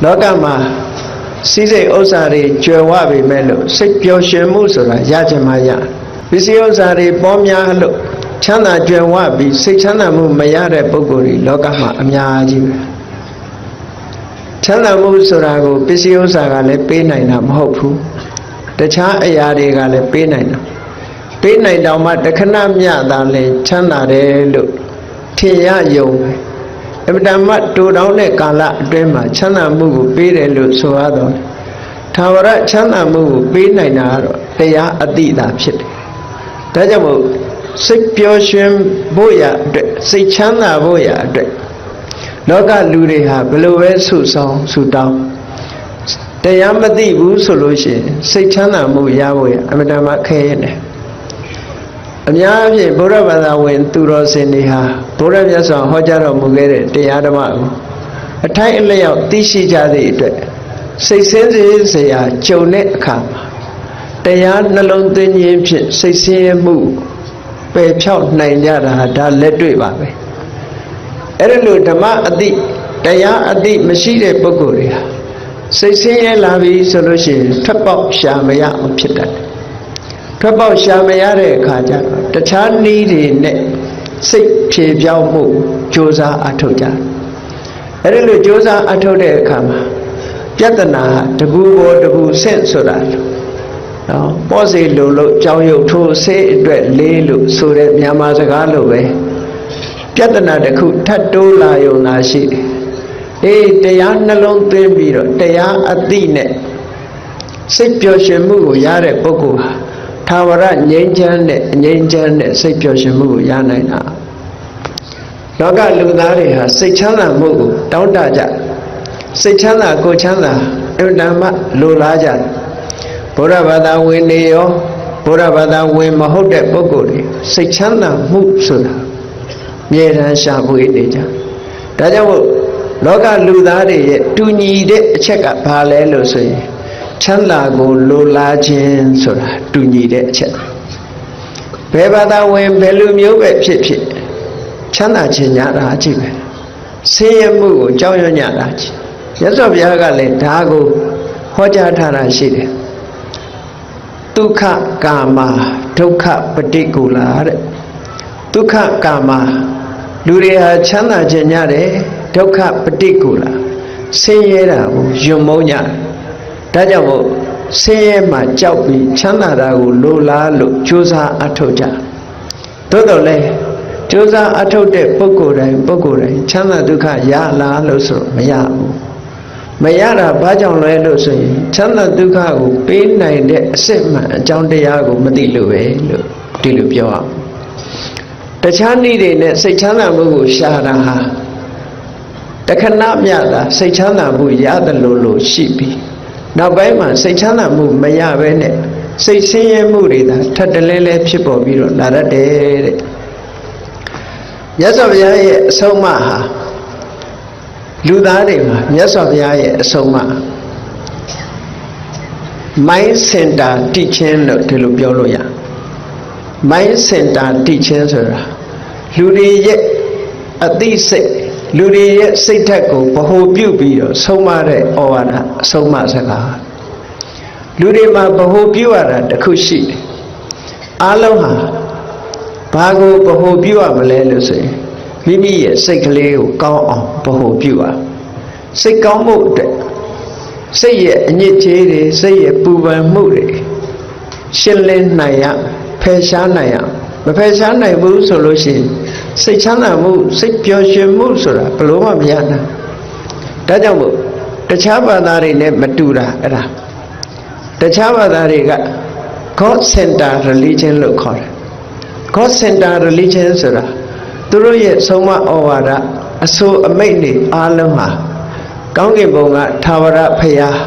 လောကမှာစိစိတ်ဥစ္စာတွေကြွယ်ဝပေမဲ့လို့စိတ်ပျော်ရွှင်မှုဆိုတာရချင်မှရပစ္စည်းဥစ္စာတွေပေါများလို့ချမ်းသာကြွယ်ဝပြီးစိတ်ချမ်းသာမှုမရတဲ့ပုဂ္ဂိုလ်တွေလောကမှာအများကြီးပဲချမ်းသာမှုဆိုတာကိုပစ္စည်းဥစ္စာကလည်းပေးနိုင်တာမဟုတ်ဘူးတခြားအရာတွေကလည်းပေးနိုင်တာပေးနိုင်တော့မှတခဏမျှသာလဲချမ်းသာတယ်လို့ထင်ရယုံအမှန်တမ်းတူတောင်းတဲ့ကာလအတွင်းမှာချမ်းသာမှုကိုပေးတယ်လို့ဆိုရတော့ထာဝရချမ်းသာမှုကိုပေးနိုင်တာကတော့တရားအတိတာဖြစ်တယ်ဒါကြောင့်မို့စိတ်ပျော်ရွှင်ဖို့ရအတွက်စိတ်ချမ်းသာဖို့ရအတွက်လောကလူတွေဟာဘယ်လိုပဲဆုဆောင်ဆုတောင်းတရားမသိဘူးဆိုလို့ရှိရင်စိတ်ချမ်းသာမှုရဖို့ရအမှန်တမ်းခဲရတယ်အများအားဖြင့်ဗုဒ္ဓဘာသာဝင်သူတော်စင်တွေဟာဘုရားမြတ်စွာဟောကြားတော်မူခဲ့တဲ့တရားဓမ္မကိုအထိုက်အလျောက်သိရှိကြသည့်အတွက်စိတ်ဆင်းရဲစရာကြုံတဲ့အခါမှာတရားနှလုံးသွင်းခြင်းဖြင့်စိတ်ဆင်းရဲမှုပယ်ဖြောက်နိုင်ကြတာဒါလက်တွေ့ပါပဲအဲ့ဒါလို့ဓမ္မအတိတရားအတိမရှိတဲ့ပုဂ္ဂိုလ်တွေဟာစိတ်ဆင်းရဲလာပြီဆိုလို့ရှိရင်ထွက်ပေါက်ရှာမရအောင်ဖြစ်တတ်တယ်ထွက်ပေါက်ရှာမရတဲ့အခါကျတော့တခြားနည်းတွေနဲ့စိတ်ဖြေပြောင်းမှုကြိုးစားအထောက်ကြအဲ့ဒီလိုကြိုးစားအထောက်တဲ့အခါမှာပြဿနာတကူပေါ်တကူဆင့်ဆိုတာနော်ပေါ့စီလို့ကြောင်းရုပ်ထိုးဆေးအတွက်လေးလို့ဆိုတဲ့မြန်မာစကားလိုပဲပြဿနာတစ်ခုထပ်တိုးလာရုံသာရှိတယ်အေးတရားနှလုံးသွင်းပြီးတော့တရားအသိနဲ့စိတ်ပျော်ရွှင်မှုကိုရတဲ့ပုဂ္ဂိုလ်ဟာထာဝရငြိမ်းချမ်းတဲ့အငြိမ်းချမ်းတဲ့စိတ်ပျော်ရွှင်မှုကိုရနိုင်တာလောကလူသားတွေဟာစိတ်ချမ်းသာမှုကိုတောင်းတကြစိတ်ချမ်းသာကိုယ်ချမ်းသာအမှန်မှလိုလားကြဘုရားဘာသာဝင်တွေရောဘုရားဘာသာဝင်မဟုတ်တဲ့ပုဂ္ဂိုလ်တွေစိတ်ချမ်းသာမှုဆိုတာမြေတမ်းရှာဖွေနေကြဒါကြောင့်မို့လောကလူသားတွေရဲ့တူညီတဲ့အချက်ကဘာလဲလို့ဆိုရင်ချမ်းသာကိုလိုလားခြင်းဆိုတာတူညီတဲ့အချက်ဘယ်ဘာသာဝင်ဘယ်လူမျိုးပဲဖြစ်ဖြစ်ချမ်းသာခြင်းညာတာအကြည့်ပဲဆင်းရဲမှုကိုကြောက်ရွံ့ညတာကြည့်မြတ်စွာဘုရားကလည်းဒါကိုဟောကြားထားတာရှိတယ်ဒုက္ခကာမဒုက္ခပฏิကူလာတဲ့ဒုက္ခကာမလူတွေဟာချမ်းသာခြင်းညတယ်ဒုက္ခပฏิကူလာဆင်းရဲတာကိုယွံမုန်းညဒါကြောင့်မို့ဆင်းရဲမှကြောက်ပြီးချမ်းသာတာကိုလိုလားလို့ကြိုးစားအထောက်ကြသို့တော်လည်းကြိုးစားအထောက်တဲ့ပုဂ္ဂိုလ်တိုင်းချမ်းသာဒုက္ခရလားလို့ဆိုမရဘူးမရတာဘာကြောင့်လဲလို့ဆိုရင်ချမ်းသာဒုက္ခကိုပေးနိုင်တဲ့အစစ်မှန်အကြောင်းတရားကိုမသိလို့ပဲလို့ဒီလိုပြောအောင်တခြားနည်းတွေနဲ့စိတ်ချမ်းသာမှုကိုရှာတာဟာတခဏမျှသာစိတ်ချမ်းသာမှုရတယ်လို့ရှိပြီနောက်ပိုင်းမှာစိတ်ချမ်းသာမှုမရဘဲနဲ့စိတ်ဆင်းရဲမှုတွေသာထပ်တလဲလဲဖြစ်ပေါ်ပြီးတော့လာတတ်တယ်တဲ့မြတ်စွာဘုရားရဲ့အဆုံးအမဟာလူသားတွေမှာမြတ်စွာဘုရားရဲ့အဆုံးအမ mind center teaching လို့ဒီလိုပြောလို့ရ mind center teaching ဆိုတာလူတွေရဲ့အသိစိတ်လူတွေရဲ့စိတ်ဓာတ်ကိုဗဟိုပြုပြီးတော့ဆုံးမတဲ့ဩဝါဒအဆုံးအမစကားလူတွေမှာဗဟိုပြုရတာတစ်ခုရှိတယ်အားလုံးဟာဘာကိုဗဟိုပြုရမလဲလို့ဆိုရင်မိမိရဲ့စိတ်ကလေးကိုကောင်းအောင်ဗဟိုပြုရစိတ်ကောင်းမှုအတွက်စိတ်ရဲ့အညစ်အကြေးတွေစိတ်ရဲ့ပူပန်မှုတွေရှင်းလင်းနိုင်ရဖယ်ရှားနိုင်ရမဖယ်ရှားနိုင်ဘူးဆိုလို့ရှိရင်စိတ်ချမ်းသာမှုစိတ်ပျော်ရွှင်မှုဆိုတာဘလို့မှမရနိုင်ဒါကြောင့်မို့တခြားဘာသာတွေနဲ့မတူတာအဲ့ဒါတခြားဘာသာတွေက God Center Religion လို့ခေါ်တယ် God Center Religion ဆိုတာသူတို့ရဲ့ဆုံးမဩဝါဒအဆိုအမိန့်တွေအားလုံးဟာကောင်းကင်ဘုံကထာဝရဘုရား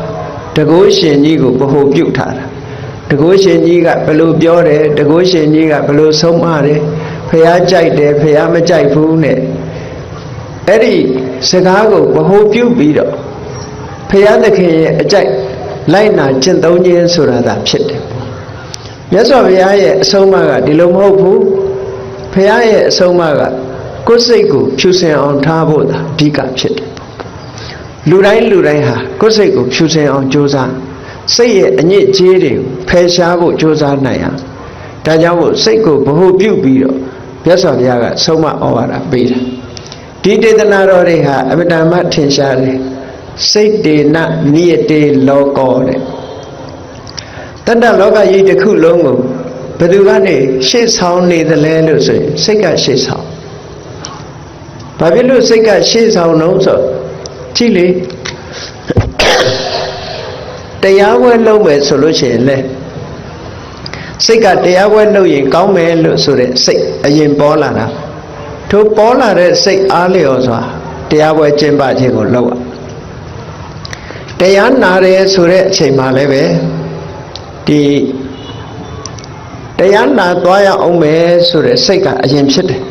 တကုရှင်ကြီးကိုဗဟိုပြုထားတာတကုရှင်ကြီးကဘယ်လိုပြောတယ်တကုရှင်ကြီးကဘယ်လိုဆုံးမတယ်ဘုရားကြိုက်တယ်ဘုရားမကြိုက်ဘူးနဲ့အဲ့ဒီစကားကိုဗဟိုပြုပြီးတော့ဘုရားသခင်ရဲ့အကြိုက်လိုက်နာကျင့်သုံးခြင်းဆိုတာသာဖြစ်တယ်မြတ်စွာဘုရားရဲ့အဆုံးအမကဒီလိုမဟုတ်ဘူးဘုရားရဲ့အဆုံးအမကကိုယ်စိတ်ကိုဖြူစင်အောင်ထားဖို့သာအဓိကဖြစ်တယ် လူတိုင်းဟာကိုယ်စိတ်ကိုဖြူစင်အောင်ကြိုးစားစိတ်ရဲ့အညစ်အကြေးတွေကိုဖယ်ရှားဖို့ကြိုးစားနိုင်အောင်ဒါကြောင့်မို့စိတ်ကိုဗဟုပြုပြီးတော့မြတ်စွာဘုရားကဆုံးမဩဝါဒပေးတာဒီဒေသနာတော်တွေဟာအမြဲတမ်းထင်ရှားတယ်စိတ်တေနနိယတေလောကောတဲ့တတ္တလောကကြီးတစ်ခုလုံးကိုဘယ်သူကနေရှေ့ဆောင်နေသလဲလို့ဆိုရင်စိတ်ကရှေ့ဆောင်ဘာဖြစ်လို့စိတ်ကရှေ့ဆောင်လို့ဆိုကြည့်လေတရားဝဲလုပ်မယ်ဆိုလို့ရှိရင်လေစိတ်ကတရားဝဲလုပ်ရင်ကောင်းမယ်လို့ဆိုတဲ့စိတ်အရင်ပေါ်လာတာထိုပေါ်လာတဲ့စိတ်အားလျော်စွာတရားဝဲကျင့်ပခြင်းကိုလုပ်ရတရားနာတယ်ဆိုတဲ့အချိန်မှာလည်းပဲဒီတရားနာသွားရအောင်မယ်ဆိုတဲ့စိတ်ကအရင်ဖြစ်တယ်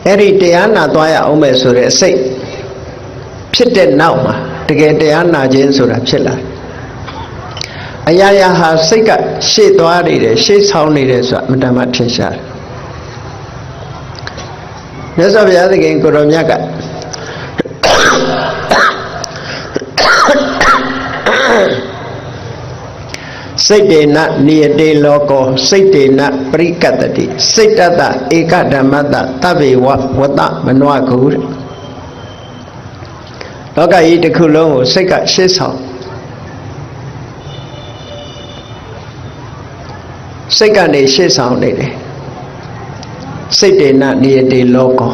အဲ့ဒီတရားနာသွားရအောင်မယ်ဆိုတဲ့စိတ်ဖြစ်တဲ့နောက်မှာတကယ်တရားနာခြင်းဆိုတာဖြစ်လာအရာရာဟာစိတ်ကရှေ့သွားနေတယ်ရှေ့ဆောင်နေတယ်ဆိုတာအမှန်တမ်းထင်ရှားတယ်မြတ်စွာဘုရားသခင်ကိုရောမြတ်ကစိတ်တေနနိယတေလောကောစိတ်တေနပရိကတ္တိစိတ်တတဧကဓမ္မတသဗ္ဗေဝဝတ္တမနောကုတဲ့လောကကြီးတစ်ခုလုံးကိုစိတ်ကရှေ့ဆောင်စိတ်ကနေရှေ့ဆောင်နေတယ်စိတ်တေနနိယတေလောကော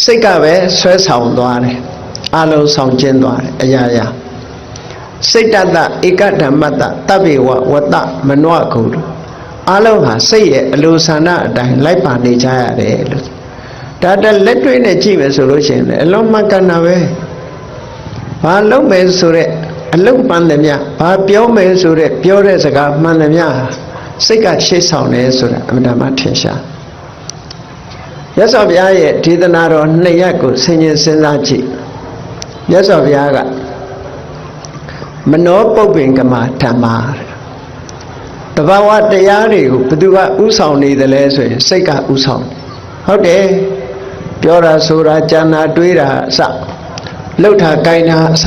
စိတ်ကပဲဆွဲဆောင်သွားတယ်အလုံးဆောင်ကျင်းသွားတယ်အရာရာစိတ်တတဧကဓမ္မတသဗ္ဗေဝဝတ္တမနောကုအလုံးဟာစိတ်ရဲ့အလိုဆန္ဒအတိုင်းလိုက်ပါနေကြရတယ်လို့ဒါတလက်တွေ့နဲ့ကြည့်မယ်ဆိုလို့ရှိရင်လည်းအလုံးမှန်ကန်တာပဲဘာလုံးမယ်ဆိုတဲ့အလုံးမှန်တယ်များဘာပြောမယ်ဆိုတဲ့ပြောတဲ့စကားမှန်တယ်များစိတ်ကရှေ့ဆောင်တယ်ဆိုတာအမှန်တမ်းထင်ရှားမြတ်စွာဘုရားရဲ့ဒေသနာတော်နှစ်ရပ်ကိုဆင်ခြင်စဉ်းစားကြည့်မြတ်စွာဘုရားကမနောပုပ္ပင်ကမဓမ္မာတဘာဝတရားတွေကိုဘယ်သူကဥဆောင်နေသလဲဆိုရင်စိတ်ကဥဆောင်ဟုတ်တယ်ပြောတာဆိုတာကြံတာတွေးတာအစလှုပ်တာကိုင်တာအစ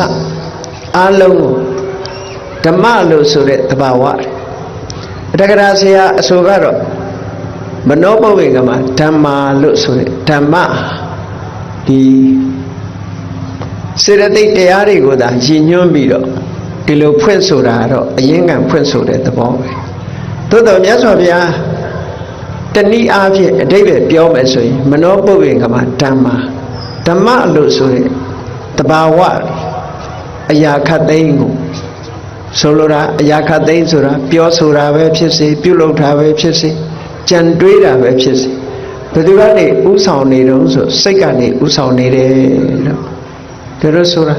အားလုံးကိုဓမ္မလို့ဆိုတဲ့တဘာဝတက္ကရာဆရာအဆိုကတော့မနောပုပ္ပင်ကမဓမ္မာလို့ဆိုတဲ့ဓမ္မဒီစေတသိက်တရားတွေကိုသာရည်ညွှန်းပြီးတော့ဒီလိုဖွင့်ဆိုတာတော့အရင်ကဖွင့်ဆိုတဲ့သဘောပဲသို့တော်မြတ်စွာဘုရားတနည်းအားဖြင့်အဓိပ္ပာယ်ပြောမယ်ဆိုရင်မနောပုပ္ပင်ကမဓမ္မာဓမ္မလို့ဆိုတဲ့တဘာဝအရာခတ်သိမ်းကိုဆိုလိုတာအရာခတ်သိမ်းဆိုတာပြောဆိုတာပဲဖြစ်စေပြုလုပ်တာပဲဖြစ်စေကြံတွေးတာပဲဖြစ်စေဘယ်သူကနေဥဆောင်နေတော့ဆိုစိတ်ကနေဥဆောင်နေတယ်လို့ဒါလို့ဆိုတာ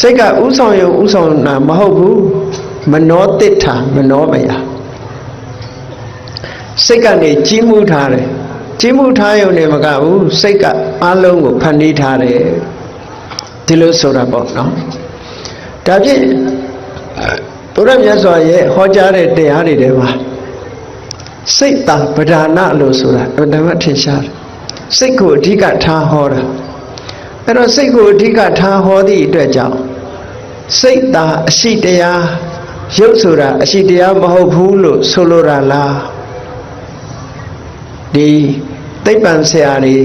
စိတ်ကဥဆောင်ရုံဥဆောင်တာမဟုတ်ဘူးမနောတိဋ္ဌာမနောမယစိတ်ကနေကြီးမှုထားတယ်ကြီးမှုထားရုံနဲ့မကဘူးစိတ်ကအလုံးကိုဖန်တီးထားတယ်ဒီလိုဆိုတာပေါ့နော်ဒါဖြင့်ဘုရားမြတ်စွာရဲ့ဟောကြားတဲ့တရားတွေထဲမှာစိတ်တာပဓာနလို့ဆိုတာအမှန်တမ်းထင်ရှားတယ်စိတ်ကိုအဓိကထားဟောတာအဲ့တော့စိတ်ကိုအဓိကထားဟောသည့်အတွက်ကြောင့်စိတ်သာအရှိတရားရုပ်ဆိုတာအရှိတရားမဟုတ်ဘူးလို့ဆိုလိုတာလားဒီသိပ္ပံဆရာတွေ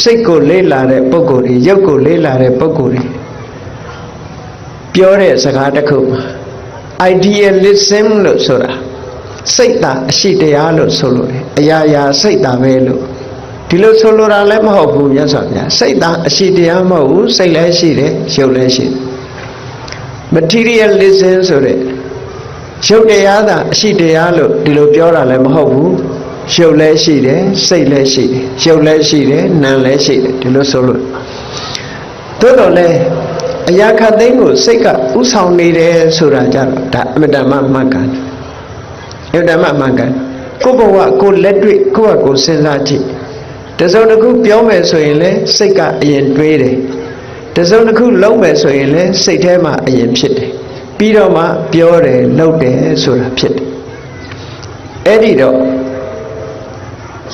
စိတ်ကိုလေ့လာတဲ့ပုဂ္ဂိုလ်တွေရုပ်ကိုလေ့လာတဲ့ပုဂ္ဂိုလ်တွေပြောတဲ့စကားတစ်ခု idealism လို့ဆိုတာစိတ်သာအရှိတရားလို့ဆိုလို့တယ်အရာရာစိတ်သာပဲလို့ဒီလိုဆိုလိုတာလည်းမဟုတ်ဘူးမြတ်စွာဘုရားစိတ်သာအရှိတရားမဟုတ်ဘူးစိတ်လည်းရှိတယ်ရုပ်လည်းရှိတယ် materialism ဆိုတဲ့ရုပ်တရားသာအရှိတရားလို့ဒီလိုပြောတာလည်းမဟုတ်ဘူးရုပ်လည်းရှိတယ်စိတ်လည်းရှိတယ်ရုပ်လည်းရှိတယ်နာမ်လည်းရှိတယ်ဒီလိုဆိုလို့သို့တော်လည်းအရာခတ်သိမ်းကိုစိတ်ကဥဆောင်နေတယ်ဆိုတာကြတော့ဒါအမတ္တမမှန်ကန်အမတ္တမမှန်ကန်ကိုယ့်ဘဝကိုယ်လက်တွေ့ကိုယ့်ဟာကိုယ်စဉ်းစားကြည့်တစုံတစ်ခုပြောမယ်ဆိုရင်လည်းစိတ်ကအရင်တွေးတယ်တစုံတစ်ခုလုပ်မယ်ဆိုရင်လည်းစိတ်ထဲမှာအရင်ဖြစ်တယ်ပြီးတော့မှပြောတယ်လုပ်တယ်ဆိုတာဖြစ်တယ်အဲ့ဒီတော့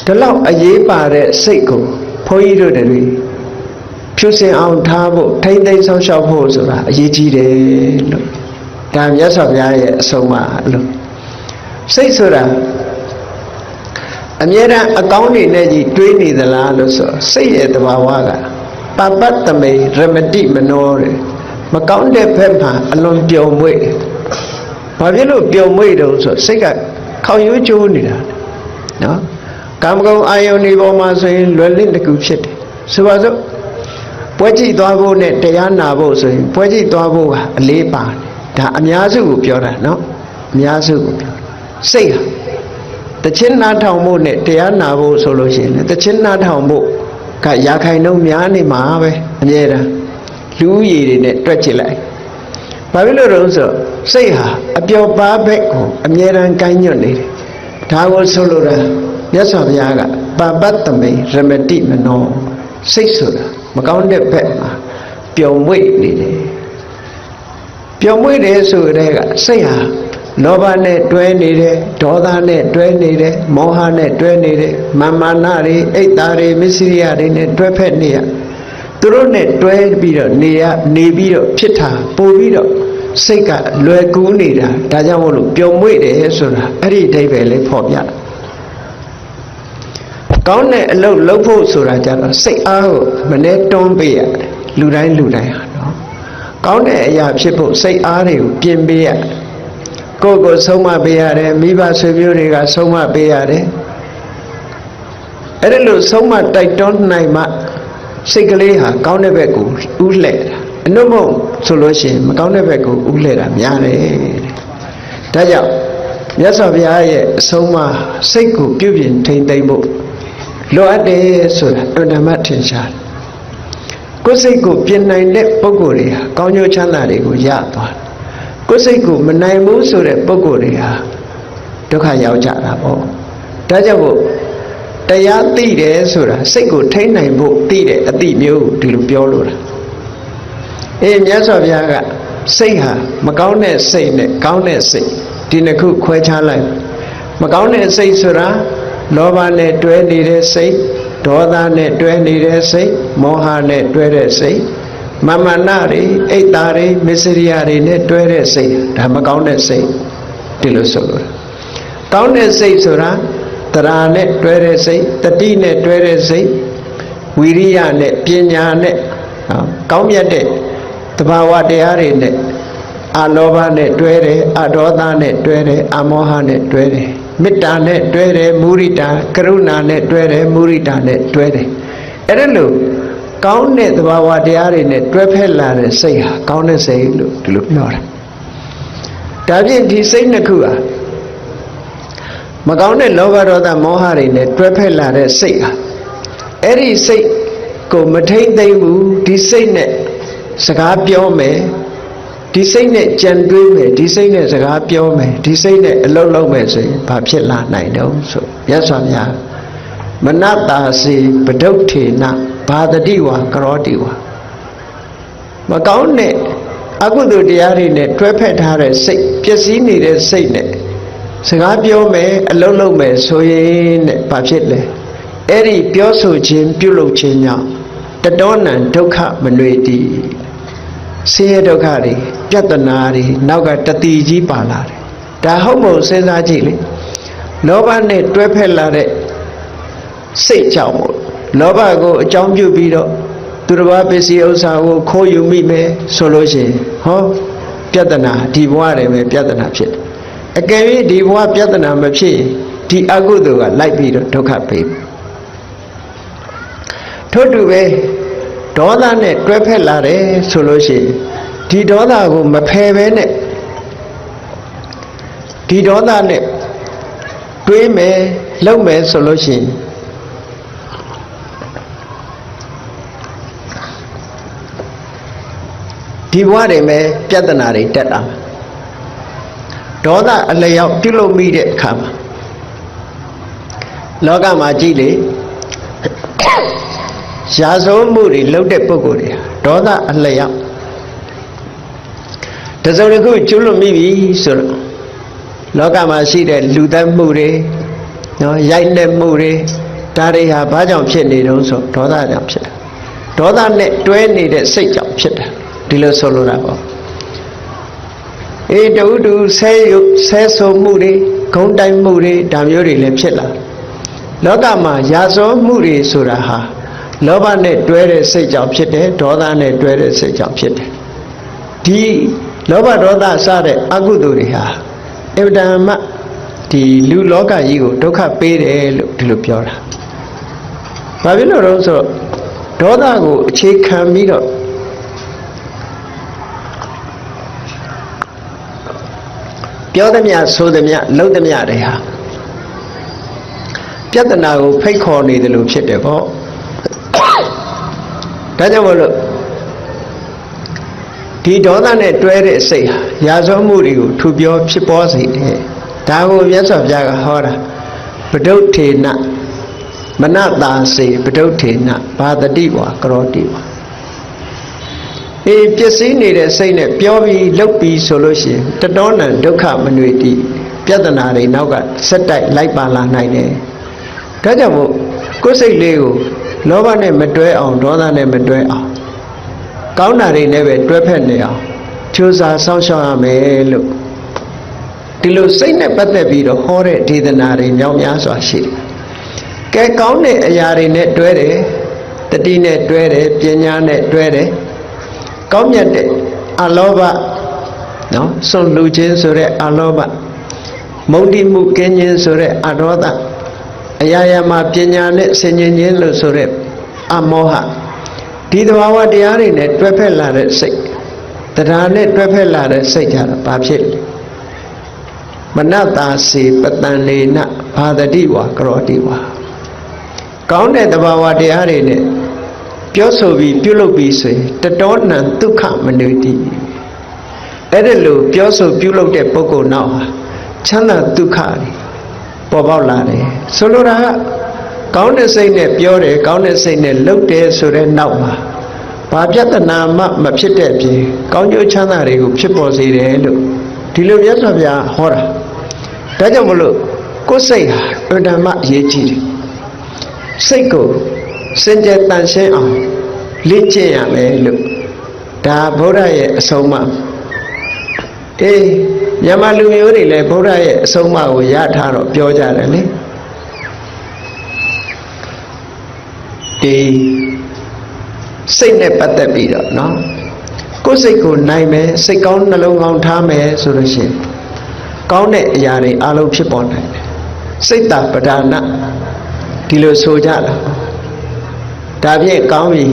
ဒီလောက်အရေးပါတဲ့စိတ်ကို ဘုန်းကြီးတို့တွေဖြူစင်အောင်ထားဖို့ထိမ့်သိမ်းဆောက်ရှောက်ဖို့ဆိုတာအရေးကြီးတယ်လို့ဒါမြတ်စွာဘုရားရဲ့အဆုံးအမလို့စိတ်ဆိုတာအမြဲတမ်းအကောင်းတွေနဲ့ကြီးတွေးနေသလားလို့ဆိုစိတ်ရဲ့တဘာဝကပပတ္တမေရမတိမနောတဲ့မကောင်းတဲ့ဘက်မှာအလွန်ပျော်မွေ့ဘာဖြစ်လို့ပျော်မွေ့တော့ဆိုစိတ်ကခေါင်ရိုးကျိုးနေတာနော်ကာမဂုဏ်အာယုန်ဒီပေါ်မှာဆိုရင်လွယ်လင့်တကူဖြစ်တယ်ဆိုပါစို့ပွဲကြည့်သွားဖို့နဲ့တရားနာဖို့ဆိုရင်ပွဲကြည့်သွားဖို့ကအလေးပါတယ်ဒါအများစုကိုပြောတာနော်အများစုကိုပြောစိတ်ဟာတခြင်းနာထောင်ဖို့နဲ့တရားနာဖို့ဆိုလို့ရှိရင်တခြင်းနာထောင်ဖို့ကရာခိုင်နှုန်းများနေမှာပဲအမြဲတမ်းလူဦးရေတွေနဲ့တွက်ကြည့်လိုက်ဘာဖြစ်လို့လဲဆိုစိတ်ဟာအပျော်ပါးဘက်ကိုအမြဲတမ်းကိုင်းညွတ်နေတယ်ဒါကိုဆိုလိုတာမြတ်စွာဘုရားကပပတ္တမေရမတိမနောစိတ်ဆိုတာမကောင်းတဲ့ဘက်မှာပျော်မွေ့နေတယ်ပျော်မွေ့တယ်ဆိုတဲ့ကစိတ်ဟာလောဘနဲ့တွဲနေတယ်ဒေါသနဲ့တွဲနေတယ်မောဟနဲ့တွဲနေတယ်မာမာနတွေအိတ်သားတွေမစ္စရိယတွေနဲ့တွဲဖက်နေရသူတို့နဲ့တွဲပြီးတော့နေပြီးတော့ဖြစ်တာပို့ပြီးတော့စိတ်ကလွယ်ကူးနေတာဒါကြောင့်မို့လို့ပျော်မွေ့တယ်ဆိုတာအဲ့ဒီအဓိပ္ပာယ်လေးဖော်ပြကောင်းတဲ့အလုပ်လုပ်ဖို့ဆိုတာကြတော့စိတ်အားကိုမနဲ့တွန်းပေးရတယ်လူတိုင်းဟာနော်ကောင်းတဲ့အရာဖြစ်ဖို့စိတ်အားတွေကိုပြင်ပေးရတယ်ကိုယ့်ကိုဆုံးမပေးရတယ်မိဘဆွေမျိုးတွေကဆုံးမပေးရတယ်အဲ့ဒါလို့ဆုံးမတိုက်တွန်းနိုင်မှစိတ်ကလေးဟာကောင်းတဲ့ဘက်ကိုဥလှဲ့တာအနုမုံဆိုလို့ရှိရင်မကောင်းတဲ့ဘက်ကိုဥလှဲ့တာများတယ်ဒါကြောင့်မြတ်စွာဘုရားရဲ့အဆုံးအမစိတ်ကိုပြုပြင်ထိန်းသိမ်းဖို့လိုအပ်တယ်ဆိုတာအတ္တမထင်ရှားကိုယ်စိတ်ကိုပြင်နိုင်တဲ့ပုဂ္ဂိုလ်တွေဟာကောင်းကျိုးချမ်းသာတွေကိုရသွားကိုယ်စိတ်ကိုမနိုင်ဘူးဆိုတဲ့ပုဂ္ဂိုလ်တွေဟာဒုက္ခရောက်ကြတာပေါ့ဒါကြောင့်မို့တရားသိတယ်ဆိုတာစိတ်ကိုထိန်းနိုင်ဖို့သိတဲ့အသိမျိုးဒီလိုပြောလို့တာမြတ်စွာဘုရားကစိတ်ဟာမကောင်းတဲ့စိတ်နဲ့ကောင်းတဲ့စိတ်ဒီနှစ်ခုခွဲခြားလိုက်မကောင်းတဲ့စိတ်ဆိုတာလောဘနဲ့တွဲနေတဲ့စိတ်ဒေါသနဲ့တွဲနေတဲ့စိတ်မောဟနဲ့တွဲတဲ့စိတ်မာမာနတွေအိတ်သားတွေမစ္စရိယတွေနဲ့တွဲတဲ့စိတ်ဒါမကောင်းတဲ့စိတ်ဒီလိုဆိုလို့ကောင်းတဲ့စိတ်ဆိုတာတရာနဲ့တွဲတဲ့စိတ်တတိနဲ့တွဲတဲ့စိတ်ဝိရိယနဲ့ပညာနဲ့ကောင်းမြတ်တဲ့သဘာဝတရားတွေနဲ့အလောဘနဲ့တွဲတယ်အဒေါသနဲ့တွဲတယ်အမောဟနဲ့တွဲတယ်မေတ္တာနဲ့တွဲတယ်မုရိဒာကရုဏာနဲ့တွဲတယ်မုရိဒာနဲ့တွဲတယ်အဲ့ဒါလို့ကောင်းတဲ့သဘာဝတရားတွေနဲ့တွဲဖက်လာတဲ့စိတ်ဟာကောင်းတဲ့စိတ်လို့ဒီလိုပြောတာဒါဖြင့်ဒီစိတ်နှစ်ခုဟာမကောင်းတဲ့လောဘဒေါသမောဟတွေနဲ့တွဲဖက်လာတဲ့စိတ်ဟာအဲ့ဒီစိတ်ကိုမထိမ့်သိမ့်ဘူးဒီစိတ်နဲ့စကားပြောမယ်ဒီစိတ်နဲ့ကြံတွေးမယ်ဒီစိတ်နဲ့စကားပြောမယ်ဒီစိတ်နဲ့အလုပ်လုပ်မယ်ဆိုရင်ဘာဖြစ်လာနိုင်တော့ဆိုမြတ်စွာဘုရားမနတာစီပဒုဋ္ဌေနဘာတတိဝါကရောတိဝါမကောင်းတဲ့အကုသိုလ်တရားတွေနဲ့တွဲဖက်ထားတဲ့စိတ်ပျက်စီးနေတဲ့စိတ်နဲ့စကားပြောမယ်အလုပ်လုပ်မယ်ဆိုရင်တဲ့ဘာဖြစ်လဲအဲ့ဒီပြောဆိုခြင်းပြုလုပ်ခြင်းကြောင့်တတောနံဒုက္ခမနွေတိဆင်းရဲဒုက္ခတွေပြဿနာတွေနောက်ကတတိကြီးပါလာတယ်ဒါဟုတ်မဟုတ်စဉ်းစားကြည့်လေလောဘနဲ့တွဲဖက်လာတဲ့စိတ်ကြောင့်မို့လောဘကိုအကြောင်းပြုပြီးတော့သူတစ်ပါးပစ္စည်းဥစ္စာကိုခိုးယူမိမယ်ဆိုလို့ရှိရင်ဟောပြဿနာဒီဘဝတည်းပဲပြဿနာဖြစ်တယ်အကယ်၍ဒီဘဝပြဿနာမဖြစ်ဒီအကုသိုလ်ကလိုက်ပြီးတော့ဒုက္ခပေးထို့တူပဲဒေါသနဲ့တွဲဖက်လာတယ်ဆိုလို့ရှိရင်ဒီဒေါသကိုမဖယ်ဘဲနဲ့ဒီဒေါသနဲ့တွေးမယ်လုပ်မယ်ဆိုလို့ရှိရင်ဒီဘဝတွေမှာပြဿနာတွေတက်လာဒေါသအလျောက်ပြုလုပ်မိတဲ့အခါမှာလောကမှာကြည့်လေရာဇဝမှုတွေလုပ်တဲ့ပုဂ္ဂိုလ်တွေဒေါသအလျောက်တစုံတစ်ခုကျွလွန်မိပြီဆိုတော့လောကမှာရှိတဲ့လူသတ်မှုတွေနော်ရိုက်နှက်မှုတွေ ဒါတွေဟာဘာကြောင့်ဖြစ်နေတုံးဆိုဒေါသကြောင့်ဖြစ်တယ်ဒေါသနဲ့တွဲနေတဲ့စိတ်ကြောင့်ဖြစ်တယ်ဒီလိုဆိုလိုတာပေါ့တူတူဆဲဆိုမှုတွေဂုံတိုင်မှုတွေဒါမျိုးတွေလည်းဖြစ်လာလောကမှာရာဇောမှုတွေဆိုတာဟာလောဘနဲ့တွဲတဲ့စိတ်ကြောင့်ဖြစ်တယ်ဒေါသနဲ့တွဲတဲ့စိတ်ကြောင့်ဖြစ်တယ်ဒီလောဘဒေါသစတဲ့အကုသိုလ်တွေဟာအဗ္ဗဒမ္မဒီလူလောကကြီးကိုဒုက္ခပေးတယ်လို့ဒီလိုပြောတာဘာဖြစ်လို့လဲဆိုတော့ဒေါသကိုအခြေခံပြီးတော့ပြောသမျှဆိုသမျှလုပ်သမျှတွေဟာပြဿနာကိုဖိတ်ခေါ်နေတယ်လို့ဖြစ်တယ်ပေါ့ဒါကြောင့်မလို့ဒီဒေါသနဲ့တွဲတဲ့စိတ်ဟာရာဇဝမှုတွေကိုထူပြောဖြစ်ပေါ်စေတယ်ဒါကိုမြတ်စွာဘုရားကဟောတာပဒုဋ္ဌေနမနတာစေပဒုဋ္ဌေနဘာတတိဝါကရောတိဝါပစ္စည်းနေတဲ့စိတ်နဲ့ပြောပြီးလုပ်ပြီးဆိုလို့ရှိရင်တတောနံဒုက္ခမနွေတိပြဿနာတွေနောက်ကဆက်တိုက်လိုက်ပါလာနိုင်တယ်ဒါကြောင့်မို့ကိုယ်စိတ်လေးကိုလောဘနဲ့မတွဲအောင်ဒေါသနဲ့မတွဲအောင်ကောင်းတာတွေနဲ့ပဲတွဲဖက်နေအောင်ကြိုးစားစောင့်ရှောက်ရမယ်လို့ဒီလိုစိတ်နဲ့ပတ်သက်ပြီးတော့ဟောတဲ့ဒေသနာတွေမြောက်များစွာရှိတယ်ကဲကောင်းတဲ့အရာတွေနဲ့တွဲတယ်တတိနဲ့တွဲတယ်ပညာနဲ့တွဲတယ်ကောင်းမြတ်တဲ့အလောဘနော်စွန့်လူခြင်းဆိုတဲ့အလောဘမုန်းတိမှုကင်းခြင်းဆိုတဲ့အဒေါသအရာရာမှာပညာနဲ့ဆင်ញင်ခြင်းလို့ဆိုတဲ့အမောဟဒီသဘာဝတရားတွေနဲ့တွဲဖက်လာတဲ့စိတ်တရားနဲ့တွဲဖက်လာတဲ့စိတ်ကြတော့ဘာဖြစ်လဲမနတာစေပတန်လေနဘာတတိဝါကရောတိဝါကောင်းတဲ့သဘာဝတရားတွေနဲ့ပြောဆိုပြီးပြုလုပ်ပြီးဆိုရင်တတောနံဒုက္ခမနွေတိအဲ့ဒါလို့ပြောဆိုပြုလုပ်တဲ့ပုဂ္ဂိုလ်နောက်ဟာချမ်းသာဒုက္ခတွေပေါ်ပေါက်လာတယ်ဆိုလိုတာကကောင်းတဲ့စိတ်နဲ့ပြောတယ်ကောင်းတဲ့စိတ်နဲ့လုပ်တယ်ဆိုတဲ့နောက်မှာဘာပြဿနာမှမဖြစ်တဲ့အပြင်ကောင်းကျိုးချမ်းသာတွေကိုဖြစ်ပေါ်စေတယ်လို့ဒီလိုမြတ်စွာဘုရားဟောတာဒါကြောင့်မလို့ကိုယ်စိတ်ဟာအတ္တမအရေးကြီးတယ်စိတ်ကိုစင်ကြယ်တန်ရှင်းအောင်လေ့ကျင့်ရမယ်လို့ဒါဗုဒ္ဓရဲ့အဆုံးအမမြန်မာလူမျိုးတွေလည်းဗုဒ္ဓရဲ့အဆုံးအမကိုရထားတော့ပြောကြတယ်လေဒီစိတ်နဲ့ပတ်သက်ပြီးတော့နော်ကိုယ်စိတ်ကိုနိုင်မယ်စိတ်ကောင်းနှလုံးကောင်းထားမယ်ဆိုလို့ရှိရင်ကောင်းတဲ့အရာတွေအလုံးဖြစ်ပေါ်နိုင်တယ်စိတ်တပဒါနဒီလိုဆိုကြတာဒါဖြင့်ကောင်းပြီ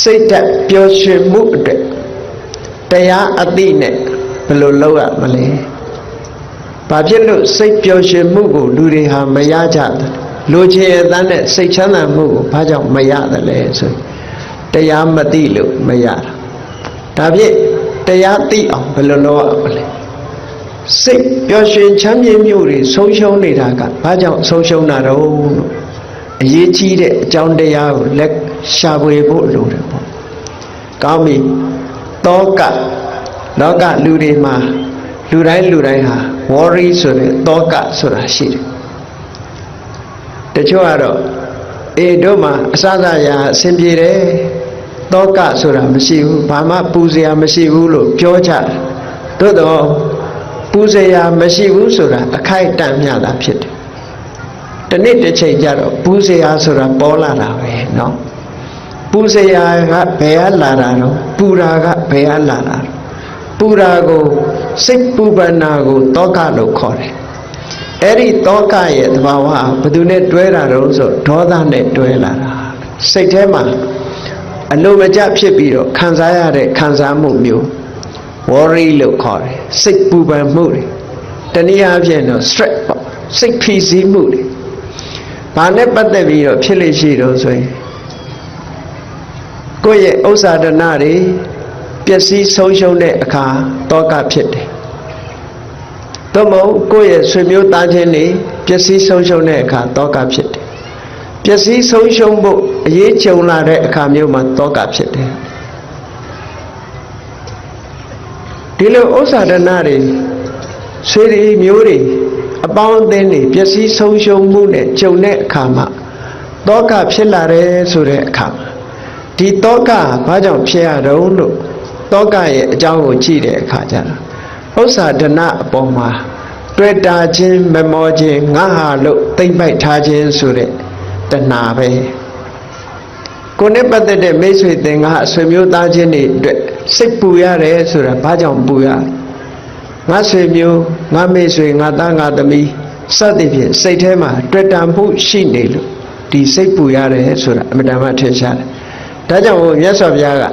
စိတ်သက်ပျော်ရွှင်မှုအတွက်တရားအသိနဲ့ဘယ်လိုလုပ်ရမလဲဘာဖြစ်လို့စိတ်ပျော်ရွှင်မှုကိုလူတွေဟာမရကြဘူးလူချင်းအတန်းနဲ့စိတ်ချမ်းသာမှုကိုဘာကြောင့်မရတယ်လဲဆိုတရားမသိလို့မရတာဒါဖြင့်တရားသိအောင်ဘယ်လိုလုပ်ရမလဲစိတ်ပျော်ရွှင်ချမ်းမြေ့မှုတွေဆုံးရှုံးနေတာကဘာကြောင့်ဆုံးရှုံးတာတော့လို့အရေးကြီးတဲ့အကြောင်းတရားကိုလက်ရှာဖွေဖို့လိုတယ်ပေါ့ကောင်းပြီတောကလောကလူတွေမှာလူတိုင်းဟာ worry ဆိုတဲ့တောကဆိုတာရှိတယ်တချို့ကတော့တို့မှာအစစရာအဆင်ပြေတယ်တောကဆိုတာမရှိဘူးဘာမှပူစရာမရှိဘူးလို့ပြောကြတယ်သို့တော့ပူစရာမရှိဘူးဆိုတာအခိုက်အတန့်မျှတာဖြစ်တယ်တနေ့တစ်ချိန်ကျတော့ပူစရာဆိုတာပေါ်လာတာပဲเนาะပူစရာကဘယ်ကလာတာတော့ပူတာကဘယ်ကလာတာပူတာကိုစိတ်ပူပန်တာကိုတောကလို့ခေါ်တယ်အဲ့ဒီတောကရဲ့သဘာဝဘယ်သူနဲ့တွဲတာတော့ဆိုဒေါသနဲ့တွဲလာတာစိတ်ထဲမှာအလိုမကျဖြစ်ပြီးတော့ခံစားရတဲ့ခံစားမှုမျိုး worry လို့ခေါ်တယ်စိတ်ပူပန်မှုတွေတနည်းအားဖြင့်တော့ stress ပေါ့စိတ်ဖိစီးမှုတွေဘာနဲ့ပတ်သက်ပြီးတော့ဖြစ်လို့ရှိတော့ဆိုရင်ကိုယ့်ရဲ့ဥစ္စာဒနာတွေပျက်စီးဆုံးရှုံးတဲ့အခါတောကဖြစ်တယ်။သို့မဟုတ်ကိုယ့်ရဲ့ဆွေမျိုးသားချင်းတွေပျက်စီးဆုံးရှုံးတဲ့အခါတောကဖြစ်တယ်။ပျက်စီးဆုံးရှုံးဖို့အရေးကြုံလာတဲ့အခါမျိုးမှာတောကဖြစ်တယ်။ဒီလိုဥစ္စာဒနာတွေဆွေတွေမျိုးတွေ အပေါင်းအသင်းတွေပျက်စီးဆုံးရှုံးမှုနဲ့ကြုံတဲ့အခါမှာတောကဖြစ်လာတယ်ဆိုတဲ့အခါဒီတောကဘာကြောင့်ဖြစ်ရတော့လို့တောကရဲ့အကြောင်းကိုကြည့်တဲ့အခါကျတော့ဥစ္စာဒနာအပေါ်မှာတွေ့တာချင်းမမောခြင်းငါဟာလို့သိမ့်ပိုက်ထားခြင်းဆိုတဲ့တဏှာပဲကိုယ်နဲ့ပတ်သက်တဲ့မိတ်ဆွေသင်္ကားဆွေမျိုးသားချင်းတွေအတွက်စိတ်ပူရတယ်ဆိုတာဘာကြောင့်ပူရငါဆွေမျိုးငါမိတ်ဆွေငါသားငါသမီးစသဖြင့်စိတ်ထဲမှာတွေ့တာမှုရှိနေလို့ဒီစိတ်ပူရတယ်ဆိုတာအမှန်တမ်းထင်ရှားတယ်ဒါကြောင့်မြတ်စွာဘုရားကတ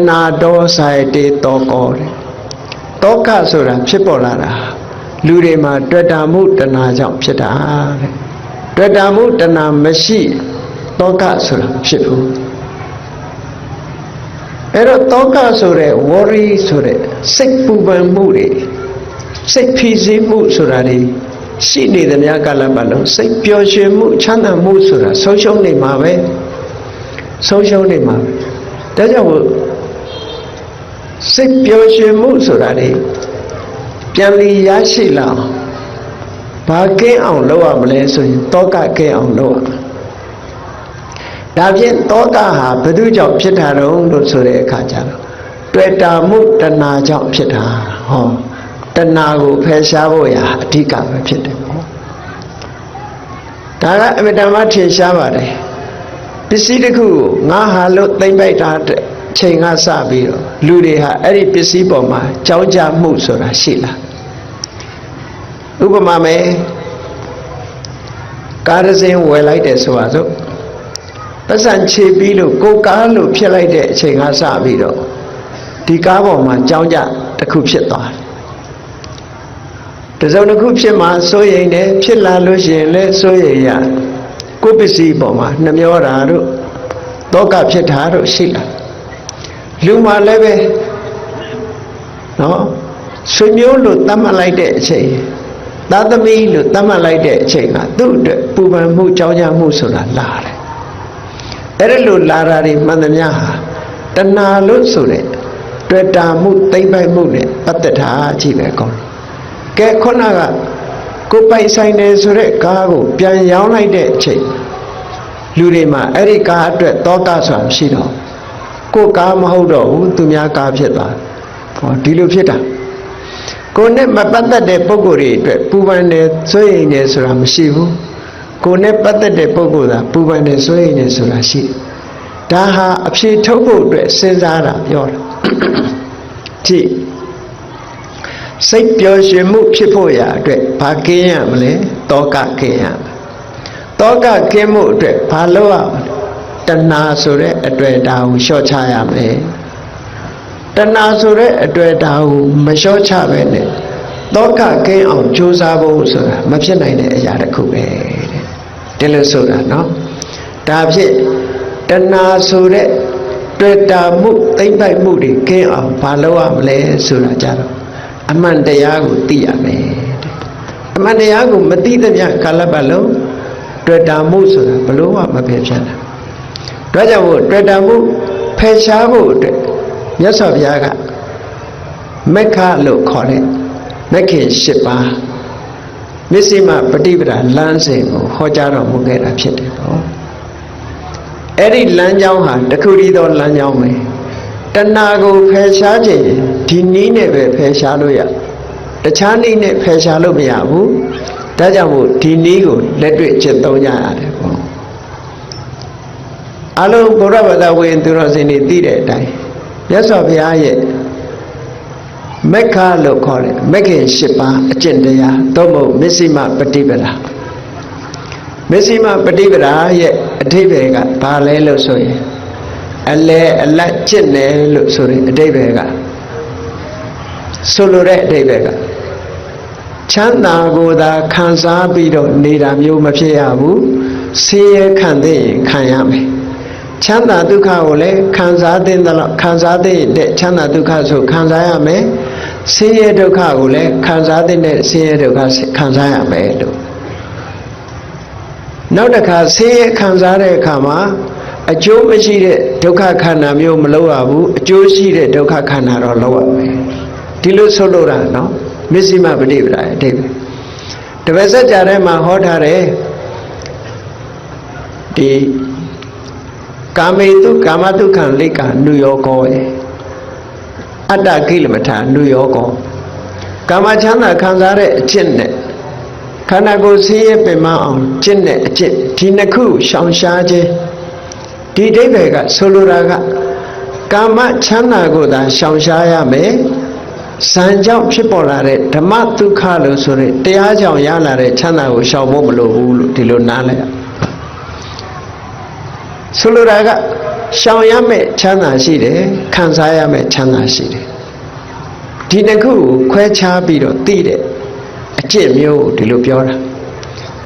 ဏှာဒေါသတေတောကောတဲ့တောကဆိုတာဖြစ်ပေါ်လာတာလူတွေမှာတွေ့တာမှုတဏှာကြောင့်ဖြစ်တာတဲ့တွေ့တာမှုတဏှာမရှိတောကဆိုတာဖြစ်ဘူးအဲ့တော့တောကဆိုတဲ့ worry ဆိုတဲ့စိတ်ပူပန်မှုတွေစိတ်ဖိစီးမှုဆိုတာတွေရှိနေသမျှကာလပတ်လုံးစိတ်ပျော်ရွှင်မှုချမ်းသာမှုဆိုတာဆုံးရှုံးနေမှာပဲဆုံးရှုံးနေမှာဒါကြောင့်စိတ်ပျော်ရွှင်မှုဆိုတာတွေပြန်ပြီးရရှိလာဘာကင်းအောင်လုပ်ရမလဲဆိုရင်တောကကင်းအောင်လုပ်ရမယ်ဒါဖြင့်တောကဟာဘယ်သူကြောင့်ဖြစ်တာတော့လို့ဆိုတဲ့အခါကျတော့တွေ့တာမှုတဏှာကြောင့်ဖြစ်တာဟောတဏှာကိုဖယ်ရှားဖို့ရာအဓိကပဲဖြစ်တယ်ပေါ့ဒါကအမြဲတမ်းထင်ရှားပါတယ်ပစ္စည်းတစ်ခုကိုငါဟာလို့သိမ့်ပိုက်တာတဲ့ချိန်ကစပြီးတော့လူတွေဟာအဲ့ဒီပစ္စည်းပေါ်မှာကြောင်းကြမှုဆိုတာရှိလာဥပမာမယ်ကားတစ်စင်းဝယ်လိုက်တယ်ဆိုပါစို့ပတ်စံခြေပြီးလို့ကိုကားလို့ဖြစ်လိုက်တဲ့အချိန်ကစပြီးတော့ဒီကားပေါ်မှာကြောင်းကြတစ်ခုဖြစ်သွားတယ်တစုံတစ်ခုဖြစ်မှာစိုးရိမ်တယ်ဖြစ်လာလို့ရှိရင်လည်းစိုးရိမ်ရကိုပစ္စည်းပေါ်မှာနှမျောတာတို့တောကဖြစ်တာတို့ရှိလာလူမှလည်းပဲနော်ဆွေမျိုးလို့သတ်မှတ်လိုက်တဲ့အချိန်သားသမီးလို့သတ်မှတ်လိုက်တဲ့အချိန်ကသူ့အတွက်ပူပန်မှုကြောင်းကြမှုဆိုတာလာတယ်အဲ့ဒါလို့လာတာတွေမှန်သမျှဟာတဏှာလို့ဆိုတဲ့တွေ့တာမှုသိမ့်ပိုက်မှုနဲ့ပတ်သက်တာကြည့်ပဲကောင်းကဲခုနကကိုပိုက်ဆိုင်တယ်ဆိုတဲ့ကားကိုပြန်ရောင်းလိုက်တဲ့အချိန်လူတွေမှာအဲ့ဒီကားအတွက်တောကဆိုတာမရှိတော့ကိုကားမဟုတ်တော့ဘူးသူများကားဖြစ်သွားဟောဒီလိုဖြစ်တာကိုနဲ့မပတ်သက်တဲ့ပုဂ္ဂိုလ်တွေအတွက်ပူပန်တယ်စိုးရိမ်တယ်ဆိုတာမရှိဘူးကိုနဲ့ပတ်သက်တဲ့ပုဂ္ဂိုလ်သာပူပန်တယ်စိုးရိမ်တယ်ဆိုတာရှိဒါဟာအဖြေထုတ်ဖို့အတွက်စဉ်းစားတာပြောတာကြည့်စိတ်ပျော်ရွှင်မှုဖြစ်ဖို့ရာအတွက်ဘာကင်းရမလဲတောကကင်းရမယ်တောကကင်းမှုအတွက်ဘာလုပ်ရမလဲတဏှာဆိုတဲ့အတွေ့အတာကိုလျှော့ချရမယ်တဏှာဆိုတဲ့အတွေ့အတာကိုမလျှော့ချပဲနဲ့တောကကင်းအောင်ကြိုးစားဖို့ဆိုတာမဖြစ်နိုင်တဲ့အရာတစ်ခုပဲတဲ့ဒီလိုဆိုတာနော်ဒါဖြင့်တဏှာဆိုတဲ့တွေ့တာမှုသိမ့်ပိုက်မှုတွေကင်းအောင်ဘာလုပ်ရမလဲဆိုတာကြတော့အမှန်တရားကိုသိရမယ်တဲ့အမှန်တရားကိုမသိသမျှကာလပတ်လုံးတွေ့တာမှုဆိုတာဘလို့မှမဖယ်ရှားနိုင်ဒါကြောင့်မို့တွေ့တာမှုဖယ်ရှားဖို့အတွက်မြတ်စွာဘုရားကမက္ခလို့ခေါ်တဲ့မက္ခေ၈ပါးမစ္စည်းမပฏิပဒါလမ်းစဉ်ကိုဟောကြားတော်မူခဲ့တာဖြစ်တယ်ပေါ့အဲ့ဒီလမ်းကြောင်းဟာတခုတည်းသောလမ်းကြောင်းပဲတဏှာကိုဖယ်ရှားခြင်းဒီနည်းနဲ့ပဲဖယ်ရှားလို့ရတခြားနည်းနဲ့ဖယ်ရှားလို့မရဘူးဒါကြောင့်မို့ဒီနည်းကိုလက်တွေ့ကျင့်သုံးကြရတယ်ပေါ့အလုံးဘုရားဘာသာဝင်သူတော်စင်တွေသိတဲ့အတိုင်းမြတ်စွာဘုရားရဲ့မက္ခလို့ခေါ်တဲ့မက္ခေ၈ပါးအကျင့်တရားသို့မဟုတ်မစ္စည်းမပฏิပဒါမစ္စည်းမပฏิပဒါရဲ့အဓိပ္ပာယ်ကဘာလဲလို့ဆိုရင်အလဲအလတ်ကျင့်တယ်လို့ဆိုတဲ့အဓိပ္ပာယ်ကဆိုလိုတဲ့အဓိပ္ပာယ်ကချမ်းသာကိုသာခံစားပြီးတော့နေတာမျိုးမဖြစ်ရဘူးဆင်းရဲခံသိရင်ခံရမယ်ချမ်းသာဒုက္ခကိုလည်းခံစားတဲ့လောက်ခံစားတဲ့ချမ်းသာဒုက္ခဆိုခံစားရမယ်ဆင်းရဲဒုက္ခကိုလည်းခံစားတဲ့ဆင်းရဲဒုက္ခခံစားရမယ်လို့နောက်တစ်ခါဆင်းရဲခံစားတဲ့အခါမှာအကျိုးမရှိတဲ့ဒုက္ခခန္ဓာမျိုးမလုပ်ရဘူးအကျိုးရှိတဲ့ဒုက္ခခန္ဓာတော့လုပ်ရမယ်ဒီလိုဆိုလိုတာနော်မစ္စည်းမပฏิပဒါအဓိပ္ပာယ် တပည့်ဆက်ကြတဲ့မှာဟောထားတယ်ဒီကာမေတုကာမတုခံလိကာနုယောကောအတ္တကိလမထာနုယောကောကာမချမ်းသာခံစားတဲ့အကျင့်နဲ့ခန္ဓာကိုယ်ဆင်းရဲပင်မအောင်ကျင့်တဲ့အကျင့်ဒီနှစ်ခုရှောင်ရှားခြင်းဒီအဓိပ္ပာယ်ကဆိုလိုတာကကာမချမ်းသာကိုသာရှောင်ရှားရမယ်ဇံကြောင့်ဖြစ်ပေါ်လာတဲ့ဓမ္မဒုက္ခလို့ဆိုတဲ့တရားကြောင့်ရလာတဲ့ချမ်းသာကိုရှောင်ဖို့မလိုဘူးလို့ဒီလိုနားလည်ရဆိုလိုတာကရှောင်ရမယ့်ချမ်းသာရှိတယ်ခံစားရမယ့်ချမ်းသာရှိတယ်ဒီနှစ်ခုကိုခွဲခြားပြီးတော့သိတဲ့အကျင့်မျိုးကိုဒီလိုပြောတာ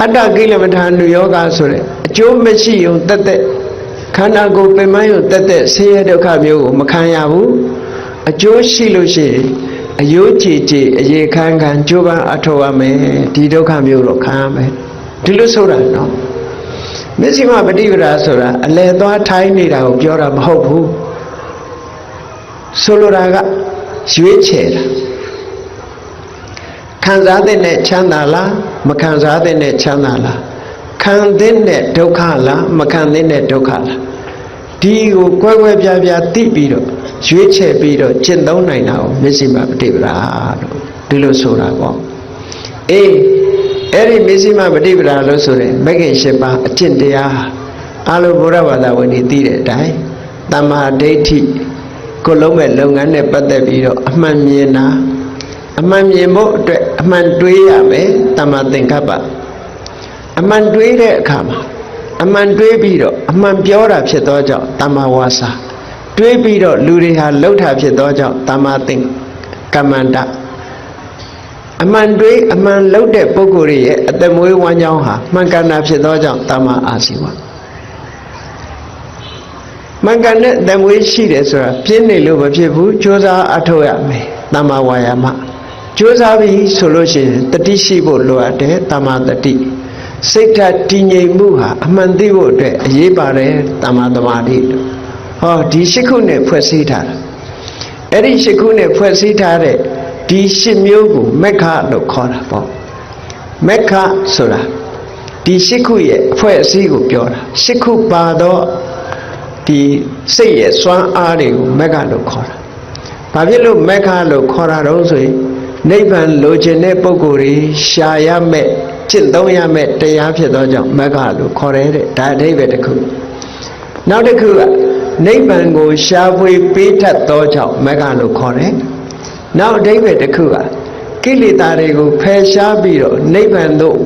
အတ္တကိလမထာနုယောဂဆိုတဲ့အကျိုးမရှိုံတက်တက်ခန္ဓာကိုယ်ပင်မယုံတက်တက်ဆင်းရဲဒုက္ခမျိုးကိုမခံရဘူးအကျိုးရှိလို့ရှိရင်အယိုးကြည်ကြည်အရေခမ်းခမ်းကြိုးပမ်းအထောက်ရမယ်ဒီဒုက္ခမျိုးတော့ခံရမယ်ဒီလိုဆိုတာနော်မစ္စည်းမပฏิပဒါဆိုတာအလယ်သွားထိုင်းနေတာကိုပြောတာမဟုတ်ဘူးဆိုလိုတာကရွေးချယ်တာခံစားတဲ့နဲ့ချမ်းသာလားမခံစားတဲ့နဲ့ချမ်းသာလားခံတဲ့နဲ့ဒုက္ခလားမခံတဲ့နဲ့ဒုက္ခလားဒီကိုကွဲကွဲပြားပြားသိပြီးတော့ရွေးချယ်ပြီးတော့ကျင့်သုံးနိုင်တာကိုမစ္စည်းမပฏิပဒါလို့ဒီလိုဆိုတာပေါ့အေးအဲ့ဒီမစ္စည်းမပฏิပဒါလို့ဆိုရင်မဂ္ဂင်၈ပါးအကျင့်တရားအလိုဘုရားဘာသာဝင်တွေသိတဲ့အတိုင်းတမ္မာဒိဋ္ဌိကိုလုံးမဲ့လုပ်ငန်းနဲ့ပတ်သက်ပြီးတော့အမှန်မြင်တာအမှန်မြင်ဖို့အတွက်အမှန်တွေးရမယ်တမ္မာသင်္ကပ္ပအမှန်တွေးတဲ့အခါမှာအမှန်တွေးပြီးတော့အမှန်ပြောတာဖြစ်သောကြောင့်တမ္မာဝါစာတွေးပြီးတော့လူတွေဟာလှုပ်တာဖြစ်သောကြောင့်တမ္မာသင်္ကမ္မန္တအမှန်တွေးအမှန်လှုပ်တဲ့ပုဂ္ဂိုလ်ရဲ့အသက်မွေးဝမ်းကြောင်းဟာမှန်ကန်တာဖြစ်သောကြောင့်တမ္မာအာဇီဝမှန်ကန်တဲ့အသက်မွေးရှိတယ်ဆိုတာပြင်းနေလို့မဖြစ်ဘူးကြိုးစားအထောက်ရမယ်တမ္မာဝါယာမကြိုးစားပြီးဆိုလို့ရှိရင်တတိရှိဖို့လိုအပ်တယ်တမ္မာတတိစိတ်ဓာတ်တည်ငြိမ်မှုဟာအမှန်သိဖို့အတွက်အရေးပါတယ်တမ္မာသမာဓိဟောဒီ၈ခုနဲ့ဖွဲ့စည်းထားတာအဲ့ဒီ၈ခုနဲ့ဖွဲ့စည်းထားတဲ့ဒီ၈မျိုးကိုမက္ခလို့ခေါ်တာပေါ့မက္ခဆိုတာဒီ၈ခုရဲ့အဖွဲ့အစည်းကိုပြောတာ၈ခုပါတော့ဒီစိတ်ရဲ့စွမ်းအားတွေကိုမက္ခလို့ခေါ်တာဘာဖြစ်လို့မက္ခလို့ခေါ်တာတော့ဆိုရင်နိဗ္ဗာန်လိုချင်တဲ့ပုဂ္ဂိုလ်တွေရှာရမဲ့ကျင့်သုံးရမဲ့တရားဖြစ်သောကြောင့်မက္ခလို့ခေါ်တယ်တဲ့ဒါအဓိပ္ပာယ်တစ်ခုနောက်တစ်ခုကနိဗ္ဗာန်ကိုရှာဖွေပေးတတ်သောကြောင့်မက္ခလို့ခေါ်တယ်နောက်အဓိပ္ပာယ်တစ်ခုကကိလေသာတွေကိုဖယ်ရှားပြီးတော့နိဗ္ဗာန်သို့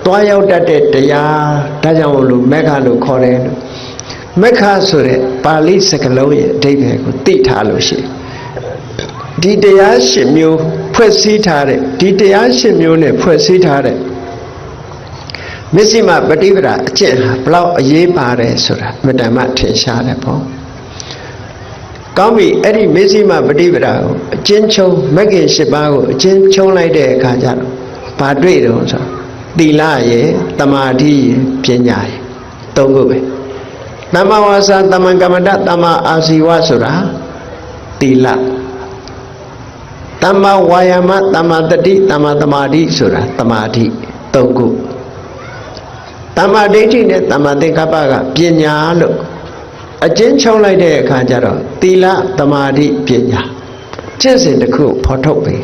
သွားရောက်တတ်တဲ့တရားဒါကြောင့်လို့မက္ခလို့ခေါ်တယ်လို့မက္ခဆိုတဲ့ပါဠိစကားလုံးရဲ့အဓိပ္ပာယ်ကိုသိထားလို့ရှိရင်ဒီတရား၈မျိုးဖွဲ့စည်းထားတဲ့ဒီတရား၈မျိုးနဲ့ဖွဲ့စည်းထားတဲ့မစ္စည်းမပฏิပဒါအကျင့်ဟာဘလောက်အရေးပါတယ်ဆိုတာမတ္တမထင်ရှားတယ်ပေါ့ကောင်းပြီအဲ့ဒီမစ္စည်းမပฏิပဒါကိုအကျဉ်းချုပ်မဂ္ဂင်၈ပါးကိုအကျဉ်းချုပ်လိုက်တဲ့အခါကျတော့ဘာတွေ့တော့ဆိုသီလရဲ့သမာဓိရဲ့ပညာရဲ့သုံးခုပဲသမ္မာဝါစာသမ္မာကမ္မန္တသမ္မာအာဇီဝဆိုတာသီလသမ္မာဝါယာမသမ္မာတတိသမ္မာသမာဓိဆိုတာသမာဓိသုံးခုသမ္မာဒိဋ္ဌိနဲ့သမ္မာသင်္ကပ္ပကပညာလို့အကျဉ်းချုပ်လိုက်တဲ့အခါကျတော့သီလသမာဓိပညာကျင့်စဉ်တစ်ခုဖော်ထုတ်ပြီ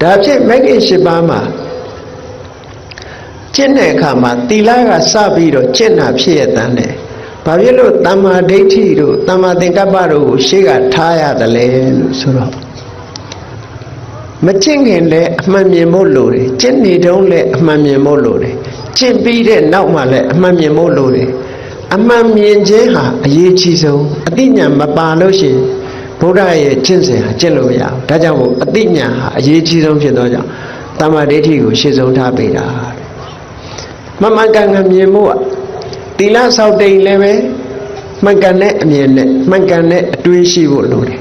ဒါဖြစ်မဂ္ဂင်၈ပါးမှာကျင့်တဲ့အခါမှာသီလကစပြီးတော့ကျင့်တာဖြစ်ရတဲ့နဲ့ဘာဖြစ်လို့သမ္မာဒိဋ္ဌိတို့သမ္မာသင်္ကပ္ပတို့ကိုရှေ့ကထားရတယ်လဲလို့ဆိုတော့မကျင့်ခင်လည်းအမှန်မြင်ဖို့လိုတယ်ကျင့်နေတုန်းလည်းအမှန်မြင်ဖို့လိုတယ်ကျင့်ပြီးတဲ့နောက်မှလည်းအမှန်မြင်ဖို့လိုတယ်အမှန်မြင်ခြင်းဟာအရေးကြီးဆုံးအသိဉာဏ်မပါလို့ရှိရင်ဘုရားရဲ့ကျင့်စဉ်ဟာကျင့်လို့မရဘူးဒါကြောင့်မို့အသိဉာဏ်ဟာအရေးကြီးဆုံးဖြစ်သောကြောင့်တမ္မာဒိဋ္ဌိကိုရှေ့ဆုံးထားပေးတာမမှန်ကန်ကန်မြင်ဖို့သီလဆောက်တိန်လည်းပဲမှန်ကန်တဲ့အမြင်နဲ့မှန်ကန်တဲ့အတွေးရှိဖို့လိုတယ်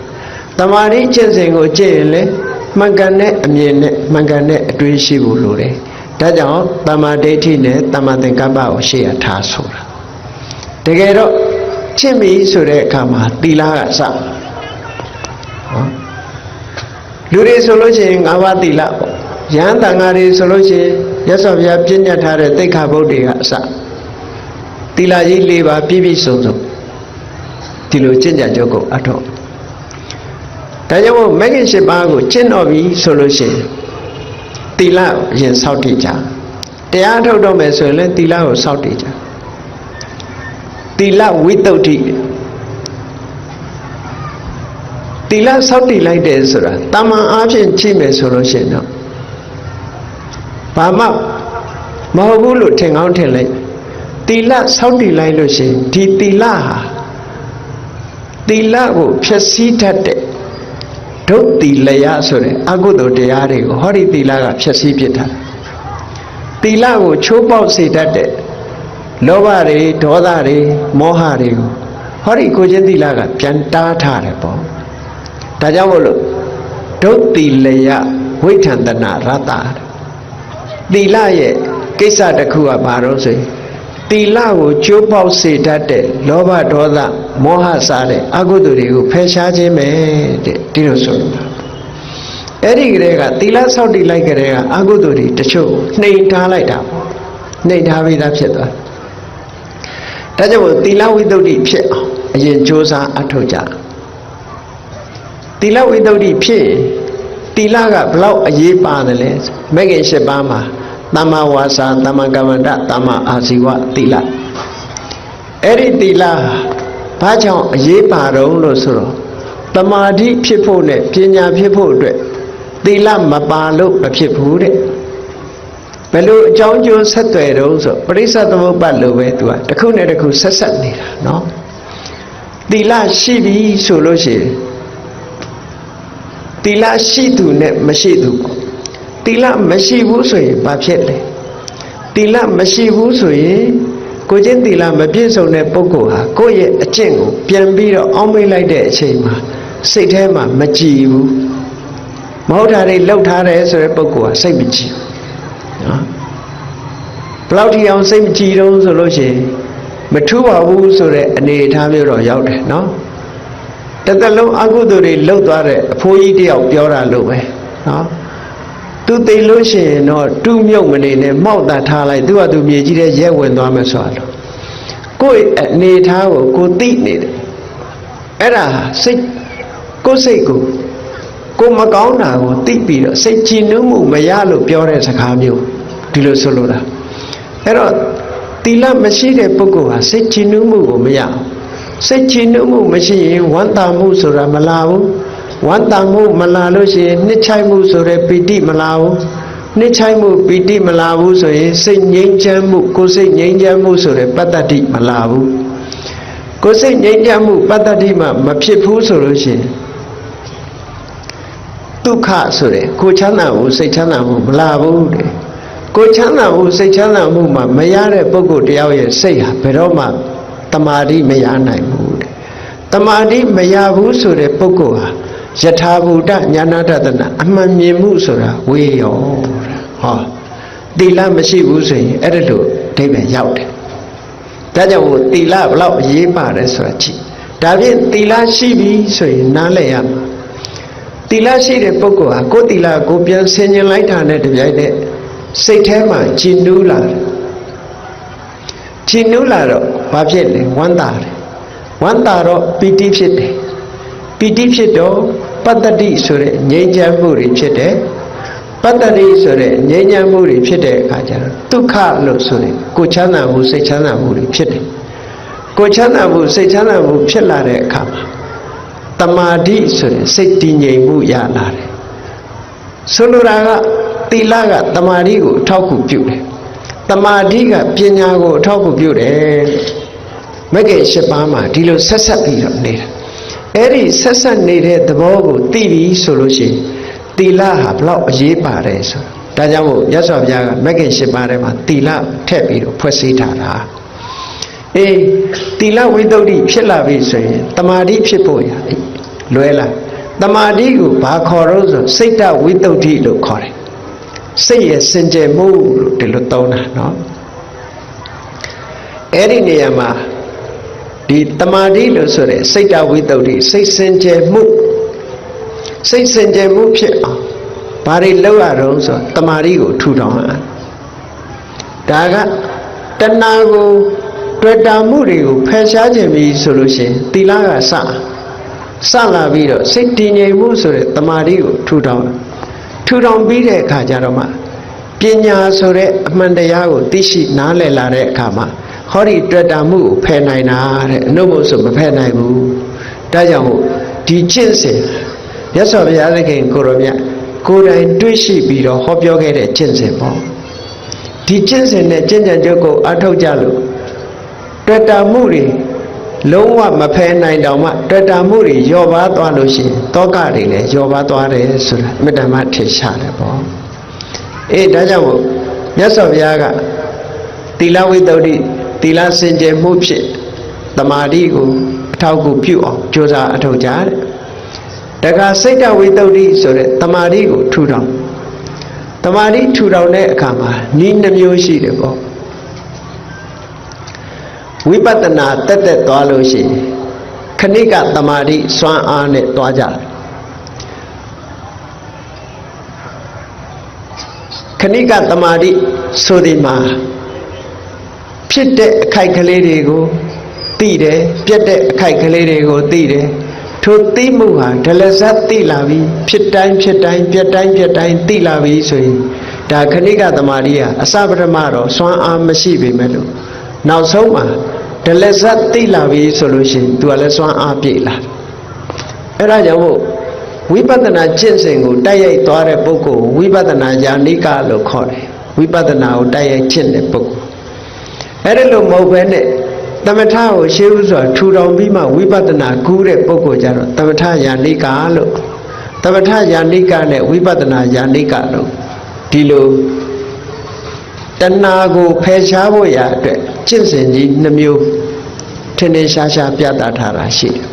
တမာတိကျင့်စဉ်ကိုကျင့်ရင်လည်းမှန်ကန်တဲ့အမြင်နဲ့မှန်ကန်တဲ့အတွေးရှိဖို့လိုတယ်ဒါကြောင့်တမာဒိဋ္ဌိနဲ့တမာသင်္ကပ္ပကိုရှေ့ရထားဆိုတာတကယ်တော့ကျင့်ပြီဆိုတဲ့အခါမှာသီလကစလူတွေဆိုလို့ရှိရင်၅ပါးသီလပေါ့ ယဟန်တန်ဃာတွေဆိုလို့ရှိရင်မြတ်စွာဘုရားပြည့်ညတ်ထားတဲ့သိက္ခာပုဒ်တွေကအစသီလကြီး၄ပါးပြည့်ပြည့်စုံစုံဒီလိုကျင့်ကြံကြုတ်ကိုအထောက်ဒါကြောင့်မဂ္ဂင်၈ပါးကိုကျင့်တော်ပြီဆိုလို့ရှိရင်သီလရင်စောင့်တည်ကြတရားထုတ်တော့မယ်ဆိုရင်လည်းသီလကိုစောင့်တည်ကြသီလဝိတ္တုဋ္ဌိသီလစောင့်တည်လိုက်တယ်ဆိုတာတာမန်အားဖြင့်ကြည့်မယ်ဆိုလို့ရှိရင်တော့ဘာမှမဟုတ်ဘူးလို့ထင်ကောင်းထင်လိုက်သီလစောင့်တည်လိုက်လို့ရှိရင်ဒီသီလဟာသီလကိုဖျက်ဆီးတတ်တဲ့ဒုတိလယဆိုတဲ့အကုသိုလ်တရားတွေကိုဟောဒီသီလကဖျက်ဆီးပစ်ထားသီလကိုချိုးပေါက်စေတတ်တဲ့လောဘတွေဒေါသတွေမောဟတွေကိုဟောဒီကိုချင်းသီလကပြန်တားထားတယ်ပေါ့ဒါကြောင့်မို့လို့ဒုတိလယဝိဋ္ဌန္တနာရတ္တသီလရဲ့ကိစ္စတစ်ခုကဘာလို့ဆိုရင်သီလကိုကျိုးပေါက်စေတတ်တဲ့လောဘဒေါသမောဟစတဲ့အကုသိုလ်တွေကိုဖယ်ရှားခြင်းပဲတဲ့ဒီလိုဆိုလို့အဲ့ဒီကလေးကသီလဆောက်တည်လိုက်ကြတဲ့ကအကုသိုလ်တွေတချို့နှိမ်ထားလိုက်တာပေါ့နှိမ်ထားပြီးသားဖြစ်သွားဒါကြောင့်သီလဝိတ္တုဋ္ဌိဖြစ်အောင်အရင်ကြိုးစားအထောက်ကြသီလဝိတ္တုဋ္ဌိဖြစ်သီလကဘလောက်အရေးပါတယ်လဲမဂ္ဂင်၈ပါးမှာသမ္မာဝါစာသမ္မာကမ္မန္တသမ္မာအာဇီဝသီလအဲ့ဒီသီလဘာကြောင့်အရေးပါတော့လို့ဆိုတော့တမာတိဖြစ်ဖို့နဲ့ပညာဖြစ်ဖို့အတွက်သီလမပါလို့မဖြစ်ဘူးတဲ့ဘယ်လိုအကြောင်းကျိုးဆက်သွယ်တော့ဆိုပရိစ္ဆေသမုပ္ပါလို့ပဲသူကတစ်ခုနဲ့တစ်ခုဆက်ဆက်နေတာနော်သီလရှိပြီဆိုလို့ရှိရင်သီလရှိသူနဲ့မရှိသူသီလမရှိဘူးဆိုရင်ဘာဖြစ်လဲသီလမရှိဘူးဆိုရင်ကိုချင်းသီလမပြည့်စုံတဲ့ပုဂ္ဂိုလ်ဟာကိုယ့်ရဲ့အကျင့်ကိုပြန်ပြီးတော့အောင်းမေးလိုက်တဲ့အချိန်မှာစိတ်ထဲမှာမကြည်ဘူးမဟုတ်တာတွေလောက်ထားတယ်ဆိုတဲ့ပုဂ္ဂိုလ်ဟာစိတ်မကြည်ဘူးနော်ဘယ်လောက်ထိအောင်စိတ်မကြည်တော့ဆိုလို့ရှိရင်မထူးပါဘူးဆိုတဲ့အနေအထားမျိုးတော့ရောက်တယ်နော်တစ်သက်လုံးအကုသိုလ်တွေလှုပ်သွားတဲ့အဖိုးကြီးတယောက်ပြောတာလို့ပဲနော်သူသိလို့ရှိရင်တော့တူးမြုပ်မနေနဲ့မောက်တာထားလိုက်သူကသူမြေကြီးတဲ့ရဲဝင်သွားမယ်ဆိုတော့ကိုယ့်အနေထားကိုကိုသိနေတယ်အဲ့ဒါစိတ်ကိုယ်စိတ်ကိုမကောင်းတာကိုသိပြီးတော့စိတ်ကြည်နူးမှုမရလို့ပြောတဲ့စကားမျိုးဒီလိုဆိုလိုတာအဲ့တော့သီလမရှိတဲ့ပုဂ္ဂိုလ်ဟာစိတ်ကြည်နူးမှုကိုမရအောင်စိတ်ကြည်နူးမှုမရှိရင်ဝမ်းသာမှုဆိုတာမလာဘူးဝမ်းသာမှုမလာလို့ရှိရင်နှစ်ချိုက်မှုဆိုတဲ့ပီတိမလာဘူးနှစ်ချိုက်မှုပီတိမလာဘူးဆိုရင်စိတ်ငြိမ်းချမ်းမှုကိုယ်စိတ်ငြိမ်းချမ်းမှုဆိုတဲ့ပတ္တတိမလာဘူးကိုယ်စိတ်ငြိမ်းချမ်းမှုပတ္တတိမှမဖြစ်ဘူးဆိုလို့ရှိရင်ဒုက္ခဆိုတဲ့ကိုချမ်းသာမှုစိတ်ချမ်းသာမှုမလာဘူးတဲ့ကိုချမ်းသာမှုစိတ်ချမ်းသာမှုမှမရတဲ့ပုဂ္ဂိုလ်တယောက်ရဲ့စိတ်ဟာဘယ်တော့မှတမာတိမရနိုင်ဘူးတဲ့တမာတိမရဘူးဆိုတဲ့ပုဂ္ဂိုလ်ဟာယထာဘူတညာနာတတနာအမှန်မြင်မှုဆိုတာဝေရောဟောသီလမရှိဘူးဆိုရင်အဲ့ဒါလိုအဓိပ္ပာယ်ရောက်တယ်ဒါကြောင့်သီလဘလောက်အရေးပါတယ်ဆိုတာကြည့်ဒါဖြင့်သီလရှိပြီဆိုရင်နားလည်ရမှာသီလရှိတဲ့ပုဂ္ဂိုလ်ဟာကိုယ်သီလကိုပြန်ဆင်ញင်လိုက်တာနဲ့တပြိုင်တည်းစိတ်ထဲမှာကြည်နူးလာတယ်ကြည်နူးလာတော့ဘာဖြစ်လဲဝမ်းသာတယ်ဝမ်းသာတော့ပီတိဖြစ်တယ်ပီတိဖြစ်တော့ပတ္တတိဆိုတဲ့ငြိမ်းချမ်းမှုတွေဖြစ်တယ်ပတ္တတိဆိုတဲ့ငြိမ်းချမ်းမှုတွေဖြစ်တဲ့အခါကျတော့ဒုက္ခလို့ဆိုတဲ့ကိုချမ်းသာမှုစိတ်ချမ်းသာမှုတွေဖြစ်တယ်ကိုချမ်းသာမှုစိတ်ချမ်းသာမှုဖြစ်လာတဲ့အခါမှာတမာတိဆိုတဲ့စိတ်တည်ငြိမ်မှုရလာတယ်ဆိုလိုတာကသီလကတမာတိကိုအထောက်အကူပြုတယ်တမာတိကပညာကိုအထောက်အကူပြုတယ်မဂ္ဂင်၈ပါးမှာဒီလိုဆက်ဆက်ပြီးတော့နေတာအဲ့ဒီဆက်ဆက်နေတဲ့သဘောကိုသိပြီဆိုလို့ရှိရင်သီလဟာဘလောက်အရေးပါတယ်ဆိုဒါကြောင့်မို့မြတ်စွာဘုရားကမဂ္ဂင်၈ပါးထဲမှာသီလထည့်ပြီးတော့ဖွဲ့စည်းထားတာအေးသီလဝိတ္တုဋ္ဌိဖြစ်လာပြီဆိုရင်တမာတိဖြစ်ဖို့ရလွယ်လားတမာတိကိုဘာခေါ်တော့ဆိုစိတ်တဝိတ္တုဋ္ဌိလို့ခေါ်တယ်စိတ်ရဲ့စင်ကြယ်မှုလို့ဒီလိုသုံးတာနော်အဲ့ဒီနေရာမှာဒီတမာတိလို့ဆိုတဲ့စိတ်တဝိတ္တုဋ္ဌိစိတ်စင်ကြယ်မှုစိတ်စင်ကြယ်မှုဖြစ်အောင် ဘာတွေလောက်ရတော့ဆိုတမာရီကိုထူထောင်ရဒါကတဏှာကိုတွေ့တာမှုတွေကိုဖယ်ရှားခြင်းပြီးဆိုလို့ရှိရင်သီလကစလာပြီးတော့စိတ်တည်ငြိမ်မှုဆိုတဲ့တမာရီကိုထူထောင်ပြီးတဲ့အခါကျတော့မှပညာဆိုတဲ့အမှန်တရားကိုသိရှိနားလည်လာတဲ့အခါမှာဟောဒီတွေ့တာမှုကိုဖယ်နိုင်တာတဲ့အနုဘုဆိုမဖယ်နိုင်ဘူးဒါကြောင့်ဒီကျင့်စဉ်မြတ်စွာဘုရားသခင်ကိုရောမြတ်ကိုယ်တိုင်တွေ့ရှိပြီးတော့ဟောပြောခဲ့တဲ့ကျင့်စဉ်ပေါ့ဒီကျင့်စဉ်နဲ့ကျင့်ကြံကြုတ်ကိုအထောက်ကြလို့တွေ့တာမှုတွေလုံးဝမဖယ်နိုင်တော့မှတွေ့တာမှုတွေလျော့ပါသွားလို့ရှိရင်တောကတွေလည်းလျော့ပါသွားတယ်ဆိုတာအမြဲတမ်းထင်ရှားတယ်ပေါ့ဒါကြောင့်မို့မြတ်စွာဘုရားကသီလဝိတ္တုသီလစင်ကြယ်မှုဖြင့်တမာတိကိုအထောက်အကူပြုအောင်ကြိုးစားအထောက်ကြတယ်တခါစိတ်တဝိတ္တုဆိုတဲ့တမာတိကိုထူထောင်တမာတိထူထောင်တဲ့အခါမှာဤနှမျိုးရှိတယ်ပေါ့ဝိပဿနာတက်သွားလို့ရှိရင်ခဏိကတမာတိစွမ်းအားနဲ့သွားကြတယ်ခဏိကတမာတိဆိုဒီမှာဖြစ်တဲ့အခိုက်ကလေးတွေကိုသိတယ်ပြက်တဲ့အခိုက်ကလေးတွေကိုသိတယ်ထိုသိမှုဟာဒလဇတ်သိလာပြီဖြစ်တိုင်းပြက်တိုင်းသိလာပြီဆိုရင်ဒါခဏိကတမာတိဟာအစပထမတော့စွမ်းအားမရှိပေမဲ့လို့နောက်ဆုံးမှာဒလဇတ်သိလာပြီဆိုလို့ရှိရင်သူကလည်းစွမ်းအားပြည့်လာအဲ့ဒါကြောင့်မို့ဝိပဿနာကျင့်စဉ်ကိုတိုက်ရိုက်သွားတဲ့ပုဂ္ဂိုလ်ဝိပဿနာယာနိကလို့ခေါ်တယ်ဝိပဿနာကိုတိုက်ရိုက်ကျင့်တဲ့ပုဂ္ဂိုလ်အဲ့ဒါလို့မဟုတ်ဘဲနဲ့သမထကိုရှေးဥစွာထူထောင်ပြီးမှဝိပဿနာကူးတဲ့ပုဂ္ဂိုလ်ကြတော့သမထယာနိကလို့သမထယာနိကနဲ့ဝိပဿနာယာနိကလို့ဒီလိုတဏှာကိုဖယ်ရှားဖို့ရအတွက်ကျင့်စဉ်ကြီးနှမျိုးထင်ထင်ရှားရှားပြသထားတာရှိတယ်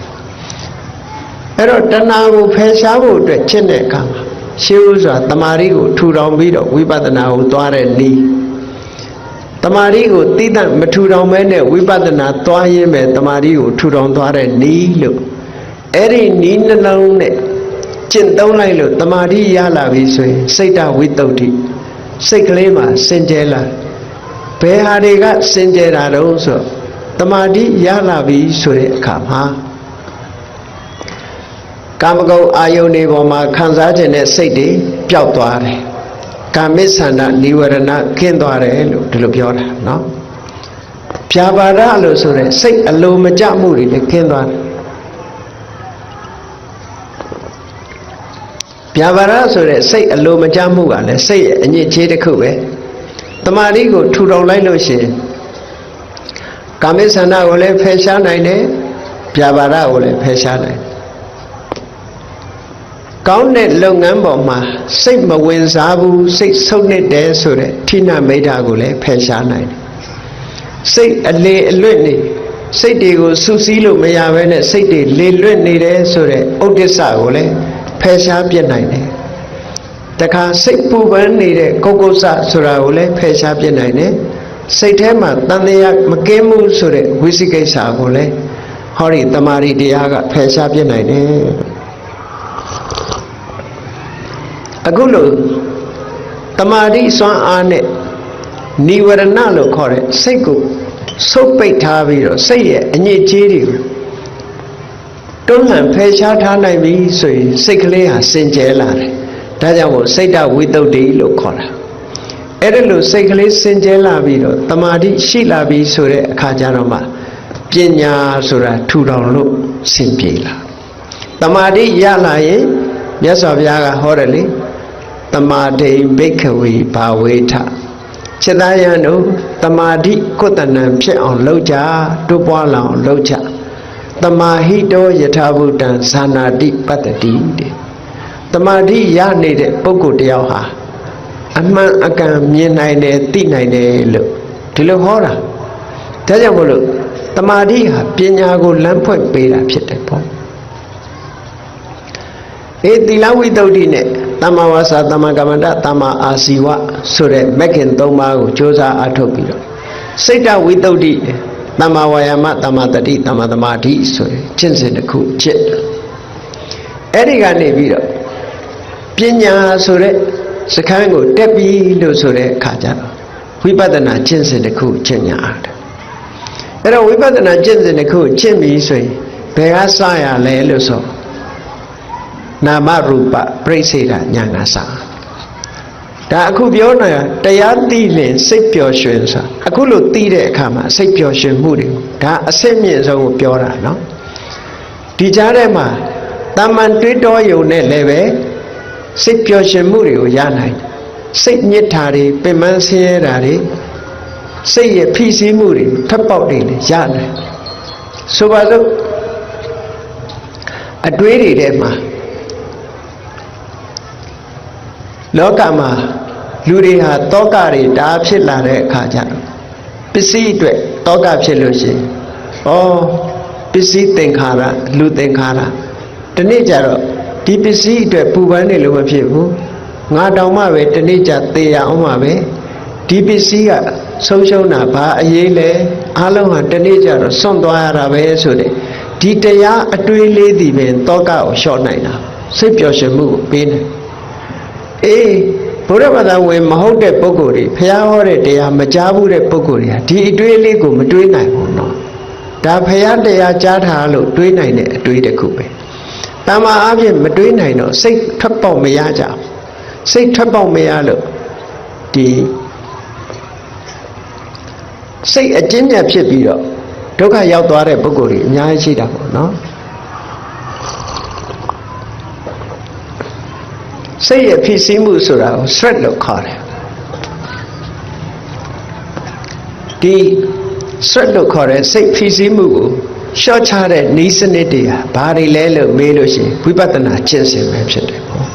အဲ့တော့တဏှာကိုဖယ်ရှားဖို့အတွက်ကျင့်တဲ့အခါမှာရှေးဥစွာတမာရီကိုထူထောင်ပြီးတော့ဝိပဿနာကိုသွားတဲ့နည်းတမာရီကိုသိတတ်မထူထောင်မဲနဲ့ဝိပဿနာသွားရင်းပဲတမာရီကိုထူထောင်သွားတဲ့နည်းလို့အဲ့ဒီနည်းနှလုံးနဲ့ကျင့်သုံးလိုက်လို့တမာရီရလာပြီဆိုရင်စိတ်တဝိတ္တုစိတ်ကလေးမှာစင်ကြယ်လာဘယ်ဟာတွေကစင်ကြယ်တာတော့ဆိုတမာတိရလာပြီဆိုတဲ့အခါမှာကာမဂုဏ်အာယုန်တွေပေါ်မှာခံစားခြင်းနဲ့စိတ်တွေပျောက်သွားတယ်ကာမိသန္တာနိဝရဏခင်းသွားတယ်လို့ဒီလိုပြောတာနော်ဖြာပါဒလို့ဆိုတဲ့စိတ်အလိုမကျမှုတွေလည်းခင်းသွားတယ်ဖြာပါဒဆိုတဲ့စိတ်အလိုမကျမှုကလည်းစိတ်ရဲ့အညစ်အကြေးတစ်ခုပဲတမာတိကိုထူထောင်လိုက်လို့ရှိရင်ကာမိသန္တာကိုလည်းဖယ်ရှားနိုင်တယ်ဖြာပါဒကိုလည်းဖယ်ရှားနိုင်တယ်ကောင်းတဲ့လုပ်ငန်းပေါ်မှာစိတ်မဝင်စားဘူးစိတ်ဆုပ်နစ်တယ်ဆိုတဲ့ဌိနမိတ်တာကိုလည်းဖယ်ရှားနိုင်တယ်စိတ်အလေအလွတ်နေစိတ်တွေကိုစူးစီးလို့မရဘဲနဲ့စိတ်တွေလေလွတ်နေတယ်ဆိုတဲ့ဥဒိစ္စကိုလည်းဖယ်ရှားပြစ်နိုင်တယ်တခါစိတ်ပူပန်နေတဲ့ကုက္ကုစဆိုတာကိုလည်းဖယ်ရှားပြစ်နိုင်တယ်စိတ်ထဲမှာတန်တရားမကင်းမှုဆိုတဲ့ဝိသိကိစ္စကိုလည်းဟောဒီတမာရီတရားကဖယ်ရှားပြစ်နိုင်တယ်အခုလို့တမာတိစွမ်းအားနဲ့နိဝရဏလို့ခေါ်တဲ့စိတ်ကိုဆုပ်ပိတ်ထားပြီးတော့စိတ်ရဲ့အညစ်အကြေးတွေကိုတွန်းလှန်ဖယ်ရှားထားနိုင်ပြီဆိုရင်စိတ်ကလေးဟာစင်ကြယ်လာတယ်ဒါကြောင့်မို့စိတ်တဝိတ္တုလို့ခေါ်တာအဲ့ဒါလို့စိတ်ကလေးစင်ကြယ်လာပြီးတော့တမာတိရှိလာပြီဆိုတဲ့အခါကျတော့မှပညာဆိုတာထူထောင်လို့စင်ပြေလာတမာတိရလာရင်မြတ်စွာဘုရားကဟောတယ်လေတမာတိဘိက္ခဝေဘာဝေထจิตသားယံတို့တမာတိကုတ္တနံဖြစ်အောင်လုပ်ကြတိုးပွားလောင်လုပ်ကြတမာဟိတောယထာဘုဒ္ဓံဇာနာတိပတ္တိတဲ့တမာတိရနေတဲ့ပုဂ္ဂိုလ်တယောက်ဟာအမှန်အကန်မြင်နိုင်တယ်သိနိုင်တယ်လို့ဒီလိုဟောတာဒါကြောင့်မို့လို့တမာတိဟာပညာကိုလမ်းဖွင့်ပေးတာဖြစ်တယ်ပေါ့သီလဝိတ္တုနဲ့တမ္မာဝါစာတမ္မာကမ္မန္တတမ္မာအာစီဝဆိုတဲ့မဂ်ခင်၃ပါးကိုကြိုးစားအထုတ်ပြီးတော့စိတ်တဝိတ္တုတမ္မာဝါယာမတမ္မာတတိတမ္မာသမာဓိဆိုတဲ့ကျင့်စဉ်တစ်ခုကျင့်အဲ့ဒီကနေပြီးတော့ ပညာဆိုတဲ့စခန်းကိုတက်ပြီလို့ဆိုတဲ့အခါကျတော့ဝိပဿနာကျင့်စဉ်တစ်ခုကျင့်ညာတယ်အဲ့တော့ဝိပဿနာကျင့်စဉ်တစ်ခုကျင့်ပြီဆိုရင်ဘယ်ကစရလဲလို့ဆိုနာမရူပပြိစေတာညာကစဒါအခုပြောနေတာတရားသိရင်စိတ်ပျော်ရွှင်ဆိုတာအခုလို့သိတဲ့အခါမှာစိတ်ပျော်ရွှင်မှုတွေဒါအစစ်မြင့်ဆုံးကိုပြောတာနော်ဒီကြားထဲမှာတာမန်တွေးတောယုံနဲ့လည်းပဲစိတ်ပျော်ရွှင်မှုတွေကိုရနိုင်စိတ်ညစ်တာတွေပင်ပန်းဆင်းရဲတာတွေစိတ်ရဲ့ဖိစီးမှုတွေထပ်ပေါက်တွေလည်းရနိုင်ဆိုပါစို့အတွေးတွေထဲမှာလောကမှာလူတွေဟာတောကတွေဒါဖြစ်လာတဲ့အခါကျတော့ပစ္စည်းအတွက်တောကဖြစ်လို့ရှိရင်ပစ္စည်းသင်္ခါရလူသင်္ခါရဒီနေ့ကျတော့ဒီပစ္စည်းအတွက်ပူပန်နေလို့မဖြစ်ဘူးငါတောင်မှပဲဒီနေ့ကျသေရအောင်ပါပဲဒီပစ္စည်းကဆုံးရှုံးတာဘာအရေးလဲအားလုံးဟာဒီနေ့ကျတော့စွန့်သွားရတာပဲဆိုတဲ့ဒီတရားအတွေးလေးဒီပင်တောကကိုလျှော့နိုင်တာစိတ်ပျော်ရွှင်မှုကိုပေးတယ်ဘုရားဘာသာဝင်မဟုတ်တဲ့ပုဂ္ဂိုလ်တွေဘုရားဟောတဲ့တရားမကြားဘူးတဲ့ပုဂ္ဂိုလ်တွေကဒီအတွေးလေးကိုမတွေးနိုင်ဘူးနော်ဒါဘုရားတရားကြားထားလို့တွေးနိုင်တဲ့အတွေးတစ်ခုပဲတမ္မာအပြင်မတွေးနိုင်တော့စိတ်ထွက်ပေါက်မရကြဘူးစိတ်ထွက်ပေါက်မရလို့ဒီစိတ်အကျဉ်းညက်ဖြစ်ပြီးတော့ဒုက္ခရောက်သွားတဲ့ပုဂ္ဂိုလ်တွေအများကြီးရှိတာပေါ့နော်စိတ်ရဲ့ဖြစ်စည်းမှုဆိုတာကို stress လို့ခေါ်တယ်ဒီ stress လို့ခေါ်တဲ့စိတ်ဖြစ်စည်းမှုကိုရှော့ချတဲ့နည်းစနစ်တွေဟာဘာတွေလဲလို့မေးလို့ရှိရင်ဝိပဿနာကျင့်စဉ်ပဲဖြစ်တယ်ပေါ့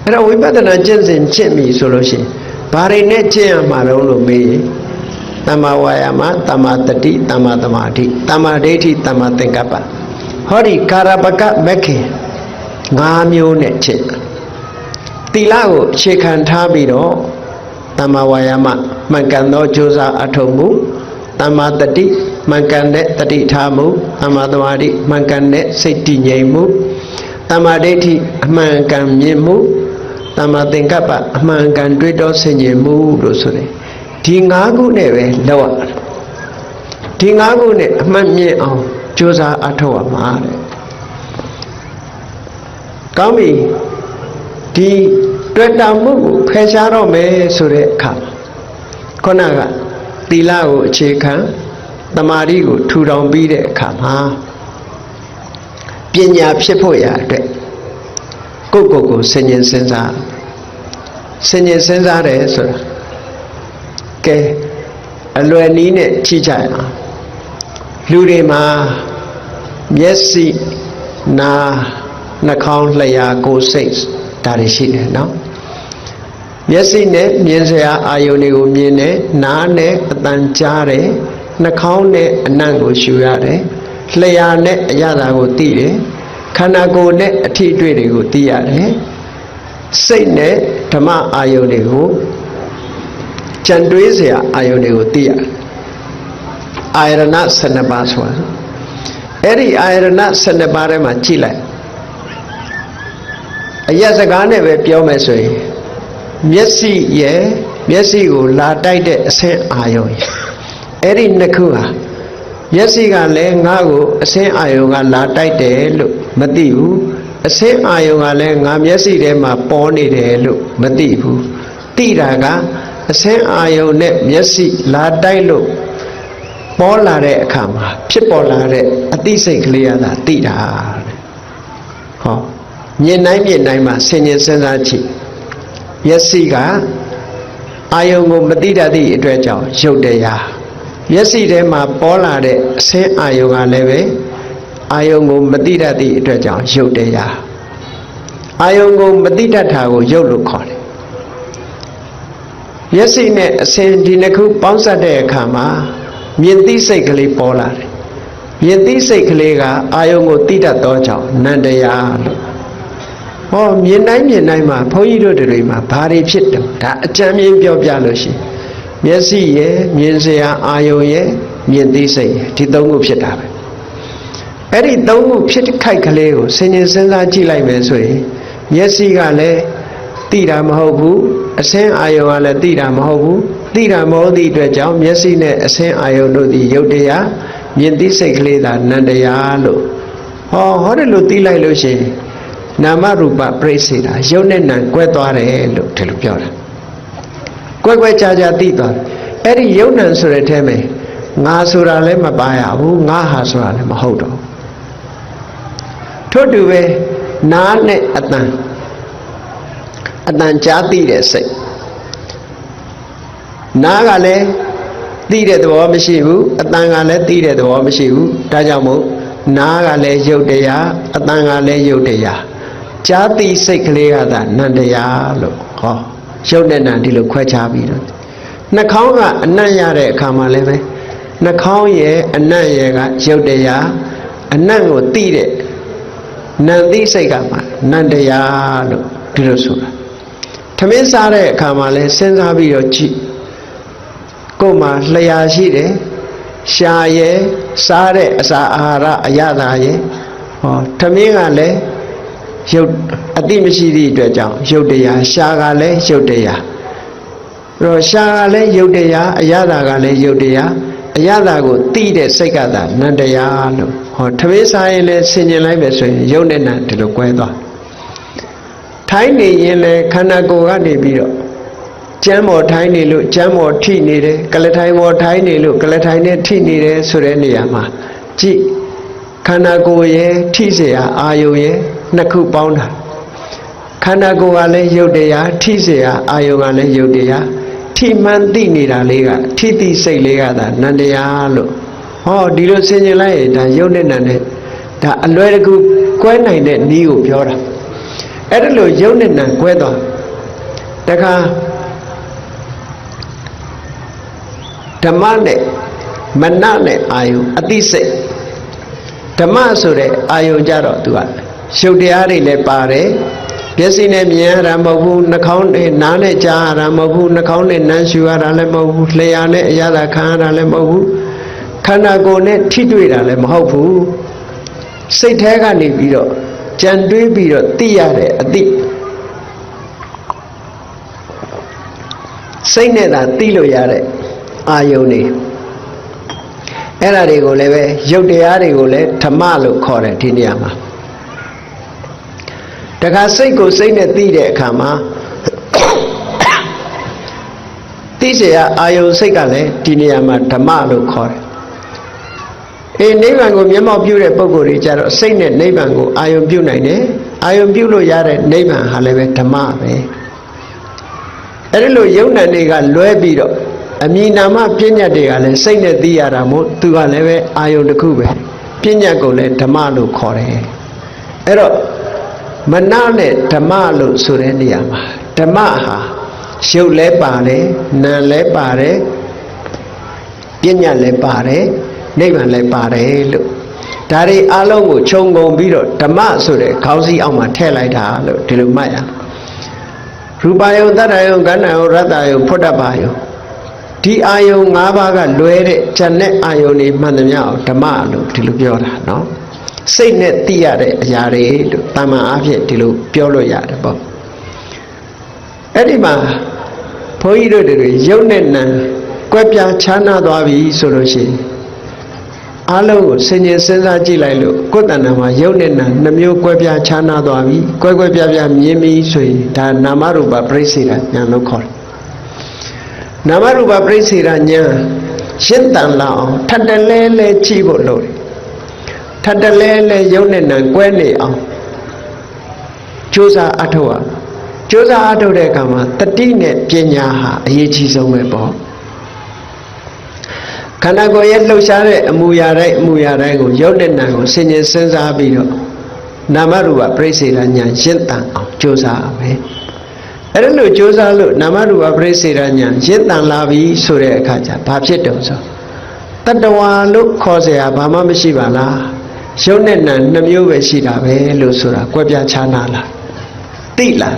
အဲ့တော့ဝိပဿနာကျင့်စဉ်ကျင့်ပြီဆိုလို့ရှိရင်ဘာတွေနဲ့ကျင့်ရမှာလဲလို့မေးရင်တမ္မာဝါယာမတမ္မာတတိတမ္မာသမာဓိတမ္မာဒိဋ္ဌိတမ္မာသင်္ကပ္ပဟောဒီကာရပကမက္ခေ၅မျိုးနဲ့ကျင့်သီလကိုအခြေခံထားပြီးတော့တမ္မာဝါယာမမှန်ကန်သောကြိုးစားအထောက်မှုတမ္မာတတိမှန်ကန်တဲ့တတိထားမှုတမ္မာသမာဓိမှန်ကန်တဲ့စိတ်တည်ငြိမ်မှုတမ္မာဒိဋ္ဌိအမှန်ကန်မြင်မှုတမ္မာသင်္ကပ္ပအမှန်ကန်တွေးတောဆင်ခြင်မှုလို့ဆိုတယ်ဒီ၅ခုနဲ့ပဲလောက်ရဒီ၅ခုနဲ့အမှန်မြင်အောင်ကြိုးစားအထောက်ရမှာတဲ့ကောင်းပြီဒီတွေ့တာမှုကိုဖယ်ရှားတော့မယ်ဆိုတဲ့အခါခုနကသီလကိုအခြေခံသမာဓိကိုထူထောင်ပြီးတဲ့အခါမှာပညာဖြစ်ဖို့ရအတွက်ကိုယ်ဆင်ញင်စဉ်းစားတယ်ဆိုတာကဲအလွယ်နည်းနဲ့ကြည့်ကြရအောင်လူတွေမှာမျက်စိနားနှာခေါင်းလျှာကိုယ်စိတ်ဒါတွေရှိတယ်နော်မျက်စိနဲ့မြင်စရာအာယုန်တွေကိုမြင်တယ်နားနဲ့အသံကြားတယ်နှာခေါင်းနဲ့အနံ့ကိုရှူရတယ်လျှာနဲ့အရသာကိုသိတယ်ခန္ဓာကိုယ်နဲ့အထီးတွေ့တွေကိုသိရတယ်စိတ်နဲ့ဓမ္မအာယုန်တွေကိုကြံတွေးစရာအာယုန်တွေကိုသိရတယ်အာယရဏ12ပါးဆိုတာအဲ့ဒီအာယရဏ12ပါးထဲမှာကြည့်လိုက်အရက်စကားနဲ့ပဲပြောမယ်ဆိုရင်မျက်စိရဲ့မျက်စိကိုလာတိုက်တဲ့အဆင်းအာယုံအဲ့ဒီနှစ်ခုဟာမျက်စိကလည်းငါ့ကိုအဆင်းအာယုံကလာတိုက်တယ်လို့မသိဘူးအဆင်းအာယုံကလည်းငါမျက်စိထဲမှာပေါ်နေတယ်လို့မသိဘူးသိတာကအဆင်းအာယုံနဲ့မျက်စိလာတိုက်လို့ပေါ်လာတဲ့အခါမှာဖြစ်ပေါ်လာတဲ့အသိစိတ်ကလေးကသာသိတာဟောမြင်တိုင်းမှာဆင်ញင်စဉ်းစားကြည့်မျက်စိကအာယုံကိုမသိတတ်သည့်အတွက်ကြောင့်ရုပ်တရားမျက်စိထဲမှာပေါ်လာတဲ့အဆင်းအာယုံကလည်းပဲအာယုံကိုမသိတတ်သည့်အတွက်ကြောင့်ရုပ်တရားအာယုံကိုမသိတတ်တာကိုရုပ်လို့ခေါ်တယ်မျက်စိနဲ့အဆင်းဒီနှစ်ခုပေါင်းစပ်တဲ့အခါမှာမြင်သိစိတ်ကလေးပေါ်လာတယ်မြင်သိစိတ်ကလေးကအာယုံကိုသိတတ်သောကြောင့်နန္တရားလို့ဟောမြင်တိုင်းမှာဘုန်းကြီးတို့တွေမှာဘာတွေဖြစ်တယ်ဒါအကြမ်းမြင်ပြောပြလို့ရှိရင်မျက်စိရဲ့မြင်စရာအာယုံရဲ့မြင်သိစိတ်ရဲ့ဒီသုံးခုဖြစ်တာပဲအဲ့ဒီသုံးခုဖြစ်ခိုက်ကလေးကိုဆင်ញင်စဉ်းစားကြည့်လိုက်မယ်ဆိုရင် မျက်စိကလည်းသိတာမဟုတ်ဘူးအစင်းအာယုံကလည်းသိတာမဟုတ်ဘူးသိတာမဟုတ်သည့်အတွက်ကြောင့်မျက်စိနဲ့အစင်းအာယုံတို့သည်ယုတ်တရားမြင်သိစိတ်ကလေးသာနန္တရားလို့ဟောတယ်လို့သိလိုက်လို့ရှိရင်နာမရူပပြိစေတာယုတ်နဲ့နံကွဲသွားတယ်လို့ဒီလိုပြောတာကွဲခြားသိသွားအဲ့ဒီယုတ်နံဆိုတဲ့ထဲမှာငါဆိုတာလည်းမပါရဘူးငါဟာဆိုတာလည်းမဟုတ်တော့ထို့တူပဲနားနဲ့အတန်ကြားသိတဲ့စိတ်နားကလည်းသိတဲ့သဘောမရှိဘူးအတန်ကလည်းသိတဲ့သဘောမရှိဘူးဒါကြောင့်မို့နားကလည်းယုတ်တရားအတန်ကလည်းယုတ်တရားကြားသိစိတ်ကလေးကသာနန္တရားလို့ဟောယုတ်နဲ့နံဒီလိုခွဲခြားပြီးတော့နှာခေါင်းကအနံ့ရတဲ့အခါမှာလည်းပဲနှာခေါင်းရဲ့အနံ့ရဲ့ကယုတ်တရားအနံ့ကိုသိတဲ့နံသိစိတ်ကမှနန္တရားလို့ဒီလိုဆိုတာထမင်းစားတဲ့အခါမှာလဲစဉ်းစားပြီးတော့ကြည့်ကိုယ်မှာလျှာရှိတယ်ရှားရဲ့စားတဲ့အစာအာဟာရအရသာရဲ့ဟောထမင်းကလည်းရုပ်အတိမရှိသည့်အတွက်ကြောင့်ရုပ်တရားရှားကလည်းရုပ်တရားတော့ရှားကလည်းရုပ်တရားအရသာကလည်းရုပ်တရားအရသာကိုသိတဲ့စိတ်ကသာနန္တရားလို့ဟောထမင်းစားရင်လည်းဆင်ញင်လိုက်ပဲဆိုရင်ရုပ်နဲ့နံဒီလိုကွဲသွားထိုင်းနေရင်လည်းခန္ဓာကိုယ်ကနေပြီးတော့ကျမ်းပေါ်ထိုင်းနေလို့ကျမ်းပေါ်ထိနေတယ်ကလထိုင်ပေါ်ထိုင်းနေလို့ကလထိုင်နဲ့ထိနေတယ်ဆိုတဲ့နေရာမှာကြည့်ခန္ဓာကိုယ်ရဲ့ထိเสียအာယုံရဲ့နှစ်ခုပေါင်းတာခန္ဓာကိုယ်ကလည်းယုတ်တရားထိเสียအာယုံကလည်းယုတ်တရားထိမှန်သိနေတာလေးကထိသိစိတ်လေးကသာနန္တရားလို့ဟောဒီလိုဆင်ခြင်လိုက်ရင်ဒါယုတ်နဲ့နံနဲ့ဒါအလွယ်တကူကွဲနိုင်တဲ့နည်းကိုပြောတာအဲ့ဒါလို့ယုတ်နဲ့နံကွဲသွားတခါဓမ္မနဲ့မနနဲ့အာယုအတိစိတ်ဓမ္မဆိုတဲ့အာယုကြတော့သူကရုပ်တရားတွေလည်းပါတယ်မျက်စိနဲ့မြင်ရတာမဟုတ်ဘူးနှာခေါင်းနဲ့နားနဲ့ကြားရတာမဟုတ်ဘူးနှာခေါင်းနဲ့နမ်းရှူရတာလည်းမဟုတ်ဘူးလျှာနဲ့အရသာခံရတာလည်းမဟုတ်ဘူးခန္ဓာကိုယ်နဲ့ထိတွေ့တာလည်းမဟုတ်ဘူးစိတ်ထဲကနေပြီးတော့ကြံတွေးပြီးတော့သိရတဲ့အတိစိတ်နဲ့သာသိလို့ရတဲ့အာယုန်တွေအဲ့ဒါတွေကိုလည်းပဲရုပ်တရားတွေကိုလည်းဓမ္မလို့ခေါ်တယ်ဒီနေရာမှာတခါစိတ်ကိုစိတ်နဲ့သိတဲ့အခါမှာသိเสียအာယုန်စိတ်ကလည်းဒီနေရာမှာဓမ္မလို့ခေါ်တယ်နိဗ္ဗာန်ကိုမျက်မှောက်ပြုတဲ့ပုဂ္ဂိုလ်တွေကြတော့စိတ်နဲ့နိဗ္ဗာန်ကိုအာယုံပြုနိုင်တယ်အာယုံပြုလို့ရတဲ့နိဗ္ဗာန်ဟာလည်းပဲဓမ္မပဲအဲ့ဒီလိုယုံ nant တွေကလွဲပြီးတော့အမည်နာမပညာတွေကလည်းစိတ်နဲ့သိရတာမို့သူကလည်းပဲအာယုံတစ်ခုပဲပညာကိုလည်းဓမ္မလို့ခေါ်တယ်အဲ့တော့မနနဲ့ဓမ္မလို့ဆိုတဲ့နေရာမှာဓမ္မဟာရုပ်လည်းပါတယ်နာမ်လည်းပါတယ်ပညာလည်းပါတယ်နိဗ္ဗာန်လည်းပါတယ်လို့ဒါတွေအလုံးကိုခြုံငုံပြီးတော့ဓမ္မဆိုတဲ့ခေါင်းစည်းအောက်မှာထည့်လိုက်တာလို့ဒီလိုမှတ်ရရူပယုံတတ္တယုံကဏ္ဍယုံရတ္တယုံဖွတ်တပယုံဒီအာယုံ၅ပါးကလွဲတဲ့ဉာဏ်နဲ့အာယုံတွေမှန်သမျှအောင်ဓမ္မလို့ဒီလိုပြောတာနော်စိတ်နဲ့သိရတဲ့အရာတွေလို့တာမန်အားဖြင့်ဒီလိုပြောလို့ရတယ်ပေါ့အဲ့ဒီမှာဘုန်းကြီးတို့တွေရုပ်နဲ့နာမ်ကွဲပြားခြားနားသွားပြီဆိုလို့ရှိရင်အားလုံးကိုဆင်ញင်စဉ်းစားကြည့်လိုက်လို့ကိုယ်တဏ္ဍာမှာရုပ်နဲ့နာမ်နှမျိုးကွဲပြားခြားနားသွားပြီကွဲပြားမြင်ပြီဆိုရင်ဒါနာမရူပပရိစ္ဆေဒဉာဏ်လို့ခေါ်တယ်နာမရူပပရိစ္ဆေဒဉာဏ်ရှင်းတန်လာအောင်ထပ်တလဲကြည့်ဖို့လိုတယ်ထပ်တလဲရုပ်နဲ့နာမ်ကွဲနေအောင်ကြိုးစားအထောက်အောင်ကြိုးစားအထုတ်တဲ့အခါမှာတတိနဲ့ပညာဟာအရေးကြီးဆုံးပဲပေါ့ခန္ဓာကိုယ်ရဲ့လှုပ်ရှားတဲ့အမူအရာတိုင်းကိုရုပ်နဲ့နာမ်ကိုဆင်ញင်စဉ်းစားပြီးတော့နာမရူပပရိစ္ဆေဒဉာဏ်ရှင်းတန်အောင်ကြိုးစားရမယ်အဲ့ဒါလို့ကြိုးစားလို့နာမရူပပရိစ္ဆေဒဉာဏ်ရှင်းတန်လာပြီဆိုတဲ့အခါကျဘာဖြစ်တုံဆိုတတ္တဝါလို့ခေါ်เสียဘာမှမရှိပါလားရုပ်နဲ့နာမ်နှမျိုးပဲရှိတာပဲလို့ဆိုတာကွဲပြားခြားနာလားသိလား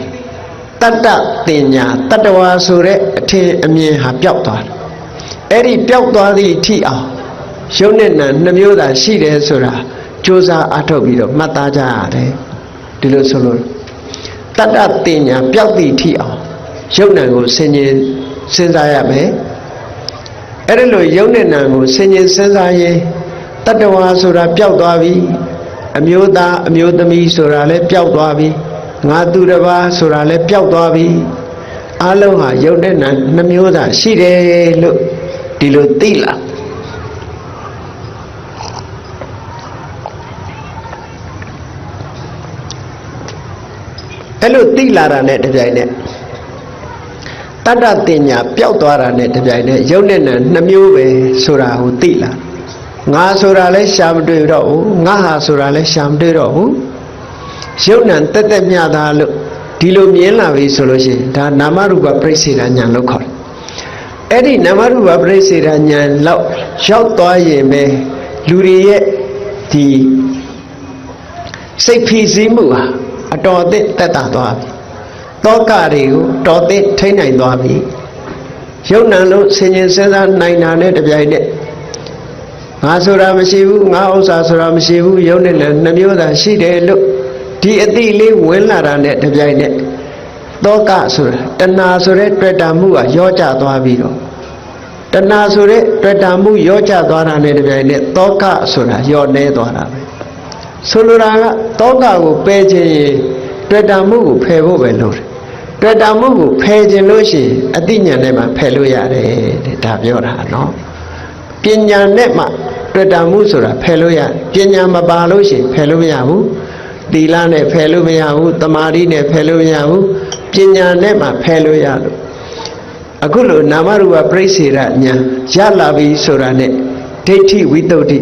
တတ္တတင်ညာတတ္တဝါဆိုတဲ့အထင်အမြင်ဟာပျောက်သွားတယ်အဲ့ဒီပျောက်သွားသည့်အထိအောင်ရုပ်နဲ့နာမ်နှမျိုးသာရှိတယ်ဆိုတာကြိုးစားအထောက်ပြီးတော့မှတ်သားကြရတယ်ဒီလိုဆိုလို့ တတ္တတင်ညာပျောက်သည့်ထိအောင်ယုံ nant ကိုဆင်ញင်စဉ်းစားရမယ်အဲ့ဒီလိုယုံနဲ့နံကိုဆင်ញင်စဉ်းစားရင်တတ္တဝါဆိုတာပျောက်သွားပြီအမျိုးသားအမျိုးသမီးဆိုတာလည်းပျောက်သွားပြီငါသူတစ်ပါးဆိုတာလည်းပျောက်သွားပြီအလုံးဟာယုံနဲ့နံနှမျိုးသာရှိတယ်လို့ဒီလိုသိလာအဲ့လိုသိလာတာနဲ့တပြိုင်နက်တတ္တတင်ညာပျောက်သွားတာနဲ့တပြိုင်နက်ယုံနဲ့နံနှမျိုးပဲဆိုတာကိုသိလာငါဆိုတာလည်းရှာမတွေ့တော့ဘူးငါဟာဆိုတာလည်းရှာမတွေ့တော့ဘူးယုံ nant တက်တက်မြတာလို့ဒီလိုမြင်လာပြီဆိုလို့ရှိရင်ဒါနာမရူပပရိစ္ဆေဒဉာဏ်လို့ခေါ်တယ်အဲ့ဒီနာမရူပပရိစ္ဆေဒဉာဏ်လောက်ရောက်သွားရင်ပဲလူတွေရဲ့ဒီစိတ်ဖိစီးမှုဟာအတော်အသင့်တက်တာသွားပြီတောကတွေကိုတော်သိထိန်းနိုင်သွားပြီယုံ nant လို့ဆင်ញင်စဉ်းစားနိုင်တာနဲ့တပြိုင်နက်ငါဆိုတာမရှိဘူးငါဥစ္စာဆိုတာမရှိဘူးယုံနဲ့လည်းနှမျိုးသာရှိတယ်လို့ဒီအတိလေးဝင်လာတာနဲ့တပြိုင်နက်တောကဆိုတာတဏှာဆိုတဲ့တွေ့တာမှုကရောကျသွားပြီးတော့တဏှာဆိုတဲ့တွေ့တာမှုရောကျသွားတာနဲ့တပြိုင်နက်တောကဆိုတာရောနေသွားတာပဲဆိုလိုတာကတောကကိုပယ်ခြင်းရင်တွေ့တာမှုကိုဖယ်ဖို့ပဲလို့တွေ့တာမှုကိုဖယ်ခြင်းလို့ရှိရင်အတိညာနဲ့မှဖယ်လို့ရတယ်တဲ့ဒါပြောတာနော်ပညာနဲ့မှတွေ့တာမှုဆိုတာဖယ်လို့ရပညာမပါလို့ရှိရင်ဖယ်လို့မရဘူးသီလနဲ့ဖယ်လို့မရဘူးတမာတိနဲ့ဖယ်လို့မရဘူးပညာနဲ့မှဖယ်လို့ရလို့အခုလိုနာမရူပပရိစ္ဆေဒဉာဏ်ရလာပြီဆိုတာနဲ့ဒိဋ္ဌိဝိတ္တုဒ္ဓိ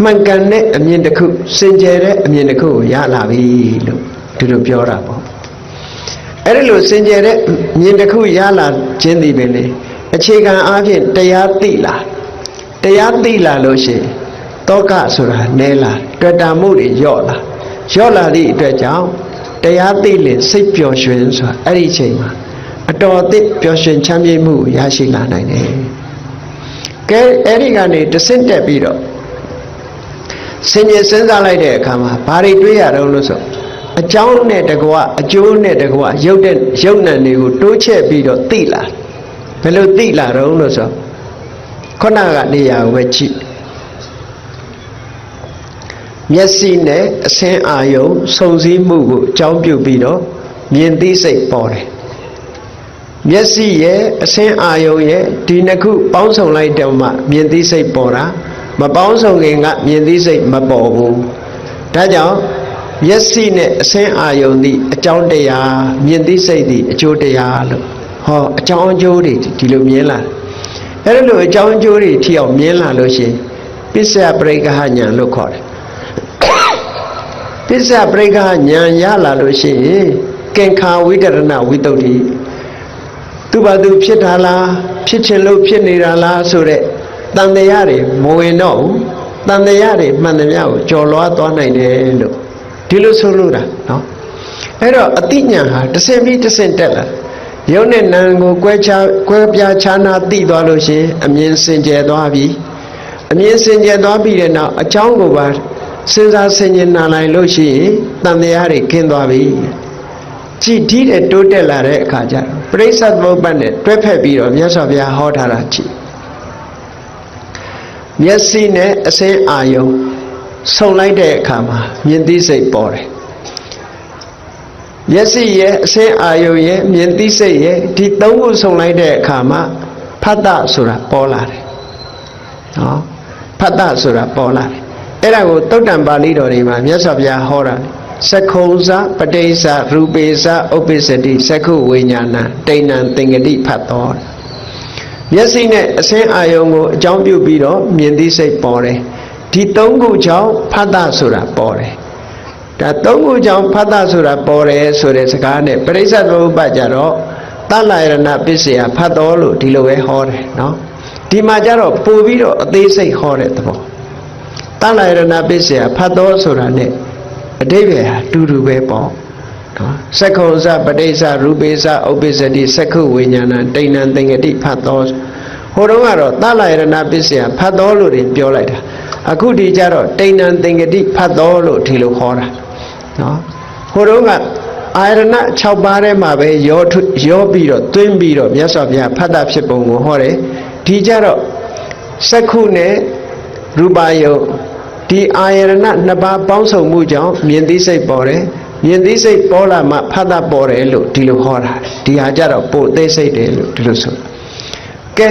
မှန်ကန်တဲ့အမြင်တစ်ခုစင်ကြယ်တဲ့အမြင်တစ်ခုကိုရလာပြီလို့ဒီလိုပြောတာပေါ့အဲ့ဒီလိုစင်ကြယ်တဲ့မြင်တစ်ခုရလာခြင်းဒီပဲလေအခြေခံအားဖြင့်တရားသိလာတရားသိလာလို့ရှိရင်တောကဆိုတာနဲလာတွေ့တာမှုတွေညော့လာသည့်အတွက်ကြောင့်တရားသိလင်စိတ်ပျော်ရွှင်ဆိုတာအဲ့ဒီအချိန်မှာအတော်အသင့်ပျော်ရွှင်ချမ်းမြေ့မှုရရှိလာနိုင်တယ်ကဲအဲ့ဒီကနေတဆင့်တက်ပြီးတော့ဆင်ញင်စဉ်းစားလိုက်တဲ့အခါမှာဘာတွေတွေးရတော့လို့ဆိုအကြောင်းနဲ့တကွအကျိုးနဲ့တကွရုပ် nant တွေကိုတိုးချက်ပြီးတော့သိလာဘယ်လိုသိလာတော့လို့ဆိုခုနကနေရာကိုပဲကြည့်မျက်စိနဲ့အဆင်းအာယုံစုံစည်းမှုကိုအကြောင်းပြုပြီးတော့မြင်သိစိတ်ပေါ်တယ်မျက်စိရဲ့အဆင်းအာယုံရဲ့ဒီနှစ်ခုပေါင်းစုံလိုက်တော့မှမြင်သိစိတ်ပေါ်တာမပေါင်းစုံခင်ကမြင်သိစိတ်မပေါ်ဘူးဒါကြောင့်မျက်စိနဲ့အဆင်းအာယုံသည်အကြောင်းတရားမြင်သိစိတ်သည်အကျိုးတရားလို့ဟောအကြောင်းအကျိုးတွေဒီလိုမြင်လာအဲ့လိုအကြောင်းအကျိုးတွေထီအောင်မြင်လာလို့ရှိရင်ပစ္စယပရိက္ခဉာဏ်လို့ခေါ်တယ်ပစ္စယပရိက္ခဉာဏ်ရလာလို့ရှိရင်ကင်္ခာဝိတရဏဝိတ္တုတိသူဘာသူဖြစ်တာလားဖြစ်ခြင်းလို့ဖြစ်နေတာလားဆိုတဲ့တန်တရားတွေမဝင်တော့ဘူးတန်တရားတွေမှန်သမျှကိုကြော်လွားသွားနိုင်တယ်လို့ဒီလိုဆိုလို့တာနော်အဲ့တော့အတိညာဟာတစ်ဆင့်ပြီးတစ်ဆင့်တက်လာယုံနဲ့နံကိုကွဲပြားခြားနာသိသွားလို့ရှိရင်အမြင်စင်ကြယ်သွားပြီအမြင်စင်ကြယ်သွားပြီးတဲ့နောက်အကြောင်းကိုပါစဉ်းစားဆင်ခြင်နာလိုက်လို့ရှိရင်တန်တရားတွေကင်းသွားပြီကြည်ဒီတဲ့တိုးတက်လာတဲ့အခါကျတော့ပရိစ္ဆေသမုပ္ပါဒ်နဲ့တွဲဖက်ပြီးတော့မြတ်စွာဘုရားဟောထားတာကြည်မျက်စိနဲ့အဆင်းအာယုံဆုံလိုက်တဲ့အခါမှာမြင်သိစိတ်ပေါ်တယ်မျက်စိရဲ့အဆင်းအာယုံရဲ့မြင်သိစိတ်ရဲ့ဒီသုံးခုဆုံလိုက်တဲ့အခါမှာဖတ်တဆိုတာပေါ်လာတယ်နော်ဖတ်တဆိုတာပေါ်လာတယ်အဲ့ဒါကိုသုတ်တံပါဠိတော်တွေမှာမြတ်စွာဘုရားဟောတာစက္ခုံဇပတိစ္ဆရူပေဇဥပ္ပစ္စတိစက္ခုဝိညာဏတိဏ္ဏသင်္ကတိဖတ်တော်မျက်စိနဲ့အဆင်းအာယုံကိုအကြောင်းပြုပြီးတော့မြင်သိစိတ်ပေါ်တယ်ဒီသုံးခုကြောင့်ဖတ်တဆိုတာပေါ်တယ်ဒါသုံးခုကြောင့်ဖတ်တဆိုတာပေါ်တယ်ဆိုတဲ့စကားနဲ့ပရိစ္ဆေသမုပ္ပါဒ်ကြတော့သလယရဏပစ္စယဖတ်တော်လို့ဒီလိုပဲဟောတယ်နော်ဒီမှာကြတော့ပို့ပြီးတော့အသေးစိတ်ဟောတဲ့သဘောသလယရဏပစ္စယဖတ်တော်ဆိုတာ ਨੇ အဓိပ္ပာယ်ဟာတူတူပဲပေါ့နော်စက္ခုံဇပတိစ္ဆရူပေဇဥပ္ပစ္စတိစက္ခုဝိညာဏတိဏ္ဏသင်္ကတိဖတ်တော်ဟိုတုန်းကတော့သလယရဏပစ္စယဖတ်တော်လို့ပြောလိုက်တာအခုဒီကြတော့တိဏ္ဏသင်္ကတိဖတ်တော်လို့ဒီလိုခေါ်တာနော်ဟိုတုန်းက အာရဏ6ပါးထဲမှာပဲရောပြီးတော့တွင်းပြီးတော့မြတ်စွာဘုရားဖတ်တာဖြစ်ပုံကိုဟောတယ်ဒီကြတော့စက္ခုနဲ့ရူပယုတ်ဒီအာရဏ2ပါးပေါင်းစုံမှုကြောင့်မြင်သိစိတ်ပေါ်တယ်မြင်သိစိတ်ပေါ်လာမှဖတ်တာပေါ်တယ်လို့ဒီလိုဟောတာဒီဟာကြတော့ပို့သိစိတ်တယ်လို့ဒီလိုဆိုတာကဲ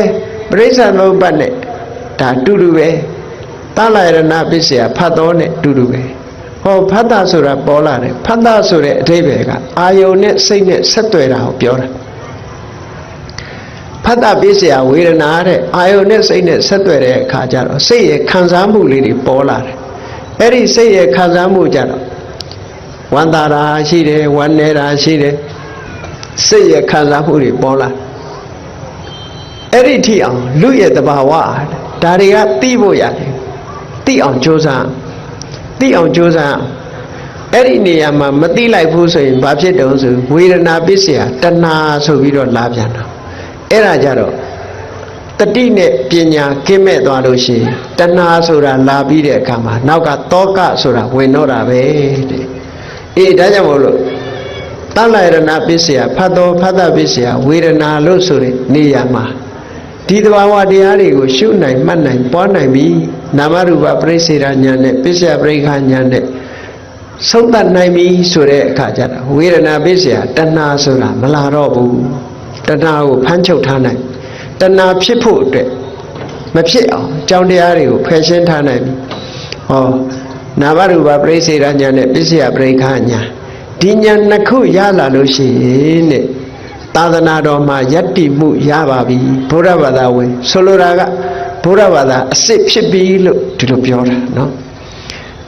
ပရိစ္ဆာသမုပ္ပါဒ်နဲ့ဒါတူတူပဲသလယရဏပစ္စယဖတ်တော်နဲ့တူတူပဲဟောဖတ်တာဆိုတာပေါ်လာတယ်ဖတ်တာဆိုတဲ့အဓိပ္ပာယ်ကအာယုန်နဲ့စိတ်နဲ့ဆက်သွယ်တာကိုပြောတာဖတ်တာပစ္စယဝေဒနာတဲ့အာယုန်နဲ့စိတ်နဲ့ဆက်သွယ်တဲ့အခါကျတော့စိတ်ရဲ့ခံစားမှုလေးတွေပေါ်လာတယ်အဲ့ဒီစိတ်ရဲ့ခံစားမှုကြတော့ဝမ်းသာတာရှိတယ်ဝမ်းနည်းတာရှိတယ်စိတ်ရဲ့ခံစားမှုတွေပေါ်လာအဲ့ဒီထိအောင်လူရဲ့တဘာဝဒါတွေကသိဖို့ရတယ်သိအောင်ကြိုးစားသိအောင်ကြိုးစားအဲ့ဒီနေရာမှာမသိလိုက်ဘူးဆိုရင်ဘာဖြစ်တုံးဆိုဝေဒနာပစ္စယတဏှာဆိုပြီးတော့လာပြန်တာအဲ့ဒါကြတော့တတိနဲ့ပညာကင်းမဲ့သွားလို့ရှိရင်တဏှာဆိုတာလာပြီးတဲ့အခါမှာနောက်ကတောကဆိုတာဝင်တော့တာပဲတဲ့အေးဒါကြောင့်မို့လို့သလယရဏပစ္စယဖတ်တော်ဖတ်တာပစ္စယဝေဒနာလို့ဆိုတဲ့နေရာမှာဒီသဘာဝတရားတွေကိုရှုနိုင်မှတ်နိုင်ပွားနိုင်ပြီနာမရူပပရိစ္ဆေဒဉာဏ်နဲ့ပစ္စယပရိက္ခဉာဏ်နဲ့ဆုံးသတ်နိုင်ပြီဆိုတဲ့အခါကျတော့ဝေဒနာပစ္စယတဏှာဆိုတာမလာတော့ဘူးတဏှာကိုဖမ်းချုပ်ထားနိုင်တဏှာဖြစ်ဖို့အတွက်မဖြစ်အောင်ကြောင်းတရားတွေကိုဖယ်ရှင်းထားနိုင်ပြီဟောနာမရူပပရိစ္ဆေဒဉာဏ်နဲ့ပစ္စယပရိက္ခဉာဏ်ဒီဉာဏ်နှစ်ခုရလာလို့ရှိရင်တဲ့သာသနာတော်မှာယတ္တိမှုရပါပြီဘုရားဘာသာဝင်ဆိုလိုတာကဘုရားဘာသာအစစ်ဖြစ်ပြီလို့ဒီလိုပြောတာနော်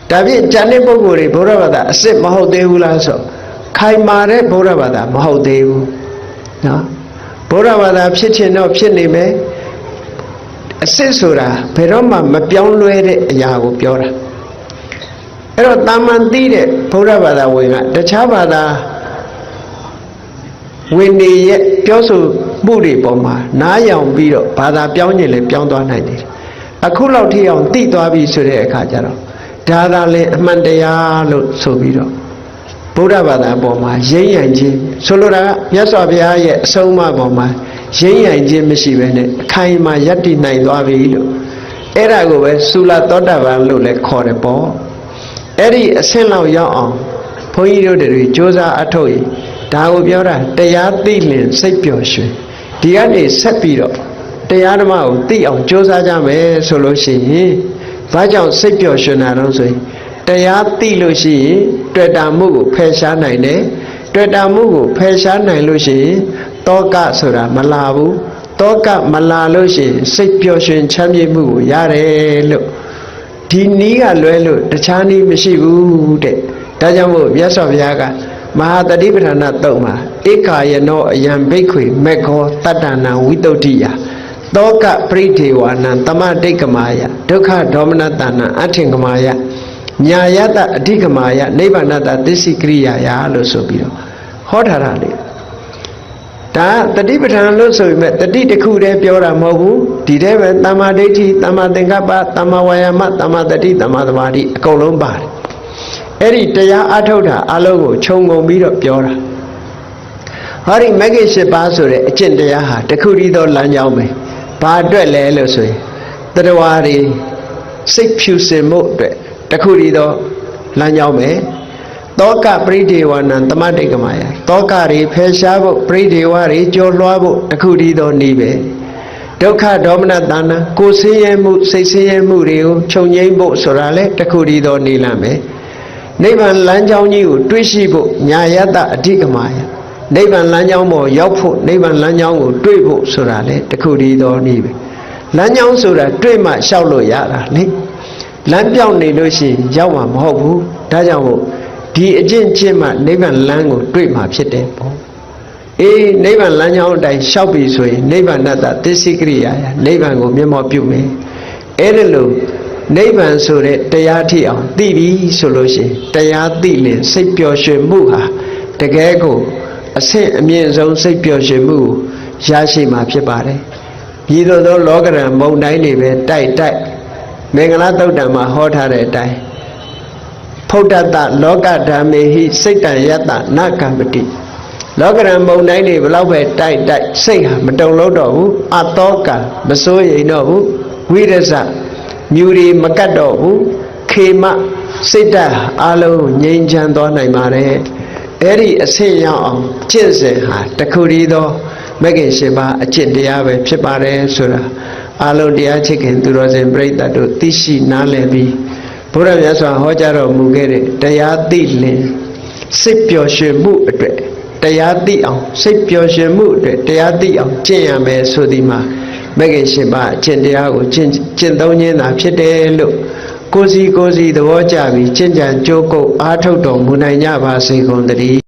ဒါဖြင့်ဉာဏ်တဲ့ပုဂ္ဂိုလ်တွေဘုရားဘာသာအစစ်မဟုတ်သေးဘူးလားဆိုခိုင်မာတဲ့ဘုရားဘာသာမဟုတ်သေးဘူးနော်ဘုရားဘာသာဖြစ်ချင်တော့ဖြစ်နေမယ်အစစ်ဆိုတာဘယ်တော့မှမပြောင်းလဲတဲ့အရာကိုပြောတာအဲ့တော့တာမန်သိတဲ့ဘုရားဘာသာဝင်ကတခြားဘာသာဝိနည်းရဲ့ပြောဆိုမှုတွေပေါ်မှာနားယောင်ပြီးတော့ဘာသာပြောင်းရင်လည်းပြောင်းသွားနိုင်တယ်အခုလောက်ထိအောင်သိသွားပြီဆိုတဲ့အခါကျတော့ဒါသာလည်းအမှန်တရားလို့ဆိုပြီးတော့ဗုဒ္ဓဘာသာပေါ်မှာရိမ့်ရိုင်ခြင်းဆိုလိုတာကမြတ်စွာဘုရားရဲ့အဆုံးအမပေါ်မှာရိမ့်ရိုင်ခြင်းမရှိဘဲနဲ့အခိုင်အမာယက်တည်နိုင်သွားပြီလို့အဲ့ဒါကိုပဲသုလသောတာပန်လို့လည်းခေါ်တယ်ပေါ့အဲ့ဒီအဆင့်လောက်ရောက်အောင်ဘုန်းကြီးတို့တွေစ조사အထုတ်ရင်ဒါကိုပြောတာတရားသိလင်စိတ်ပျော်ရွှင်ဒီကနေဆက်ပြီးတော့တရားဓမ္မကိုသိအောင်ကြိုးစားကြမယ်ဆိုလို့ရှိရင်ဘာကြောင့်စိတ်ပျော်ရွှင်တာတော့ဆိုရင်တရားသိလို့ရှိရင်တွေ့တာမှုကိုဖယ်ရှားနိုင်တယ်တွေ့တာမှုကိုဖယ်ရှားနိုင်လို့ရှိရင်တောကဆိုတာမလာဘူးတောကမလာလို့ရှိရင်စိတ်ပျော်ရွှင်ချမ်းမြေ့မှုကိုရတယ်လို့ဒီနည်းကလွဲလို့တခြားနည်းမရှိဘူးတဲ့ဒါကြောင့်မို့မြတ်စွာဘုရားကမဟာတတိပဋ္ဌာနာတုတ်မှာဧကာယနောအယံဘိက္ခွေမေခောတတ္တနာဝိတုဒ္ဓိယတောကပရိဒေဝနံတမတိတ်ကမာယဒုက္ခဒေါမနတနာအထင်ကမာယညာယတအဓိကမာယနိဗ္ဗာနတသစ္စိကရိယာယလို့ဆိုပြီးတော့ဟောထားတာလေဒါတတိပဋ္ဌာန်လို့ဆိုပေမဲ့တတိတစ်ခုတည်းပြောတာမဟုတ်ဘူးဒီထဲပဲတမ္မာဒိဋ္ဌိတမ္မာသင်္ကပ္ပတမ္မာဝါယာမတမ္မာတတိတမ္မာသမာဓိအကုန်လုံးပါတယ်အဲ့ဒီတရားအထုတ်တာအလုံးကိုခြုံငုံပြီးတော့ပြောတာဟောဒီမဂ္ဂင်၈ပါးဆိုတဲ့အကျင့်တရားဟာတခုတည်းသောလမ်းကြောင်းပဲဘာအတွက်လဲလို့ဆိုရင်တတဝါတွေစိတ်ဖြူစင်မှုအတွက်တခုတည်းသောလမ်းကြောင်းပဲတောကပရိဒေဝနံတမတိတ်ကမာယတောကတွေဖယ်ရှားဖို့ပရိဒေဝတွေကြော်လွှားဖို့တခုတည်းသောနည်းပဲဒုက္ခဒေါမနတနာကိုယ်ဆင်းရဲမှုစိတ်ဆင်းရဲမှုတွေကိုချုပ်ငြိမ်းဖို့ဆိုတာလေတခုတည်းသောနည်းလမ်းပဲနိဗ္ဗာန်လမ်းကြောင်းကြီးကိုတွေ့ရှိဖို့ညာယတအဓိကမာယနိဗ္ဗာန်လမ်းကြောင်းပေါ်ရောက်ဖို့နိဗ္ဗာန်လမ်းကြောင်းကိုတွေ့ဖို့ဆိုတာလေတခုတည်းသောနည်းပဲလမ်းကြောင်းဆိုတာတွေ့မှလျှောက်လို့ရတာလေလမ်းပြောင်းနေလို့ရှိရင်ရောက်မှာမဟုတ်ဘူးဒါကြောင့်မို့ဒီအကျင့်ချင်းမှနိဗ္ဗာန်လမ်းကိုတွေ့မှာဖြစ်တယ်ပေါ့အေးနိဗ္ဗာန်လမ်းကြောင်းအတိုင်းလျှောက်ပြီဆိုရင်နိဗ္ဗာန်တသစ္စိကရိယာယနိဗ္ဗာန်ကိုမျက်မှောက်ပြုမယ်အဲ့ဒါလို့နိဗ္ဗာန်ဆိုတဲ့တရားထိအောင်သိပြီဆိုလို့ရှိရင်တရားသိရင်စိတ်ပျော်ရွှင်မှုဟာတကယ်ကိုအဆင့်အမြင့်ဆုံးစိတ်ပျော်ရွှင်မှုကိုရရှိမှာဖြစ်ပါတယ်ဤသို့သောလောကရန်မုန်တိုင်းတွေပဲတိုက်မင်္ဂလာသုတ်တံမှာဟောထားတဲ့အတိုင်းဖ ဒ္ဓတလောကဓမ္မေဟိစိတ်တံယတ္တနကမ္ပတိလောကရန်ဘုံတိုင်းတွေဘလောက်ပဲတိုက်စိတ်ဟာမတုံလို့တော့ဘူးအတောကမစိုးရိမ်တော့ဘူးဝိရဇမြူရီမကတ်တော့ဘူးခေမစိတ်ဓာတ်အလုံးငြိမ်းချမ်းသွားနိုင်ပါတယ်အဲ့ဒီအဆင့်ရောက်အောင်ကျင့်စဉ်ဟာတခုတည်းသောမဂ္ဂင်၈ပါးအကျင့်တရားပဲဖြစ်ပါတယ်ဆိုတာအလုံးတရားချစ်ခင်သူတော်စင်ပြိဿတ်တို့သိရှိနားလည်ပြီးဘုရားမြတ်စွာဟောကြားတော်မူခဲ့တဲ့တရားသိလင်စိတ်ပျော်ရွှင်မှုအတွက်တရားသိအောင်စိတ်ပျော်ရွှင်မှုအတွက်တရားသိအောင်ကျင့်ရမယ်ဆိုဒီမှာမဂ္ဂင်၈ပါးအကျင့်တရားကိုကျင့်သုံးခြင်းသာဖြစ်တယ်လို့ကိုယ်စီသဘောကျပြီးကျင့်ကြံကြိုးကုပ်အားထုတ်တော်မူနိုင်ကြပါစေကုန်သတည်း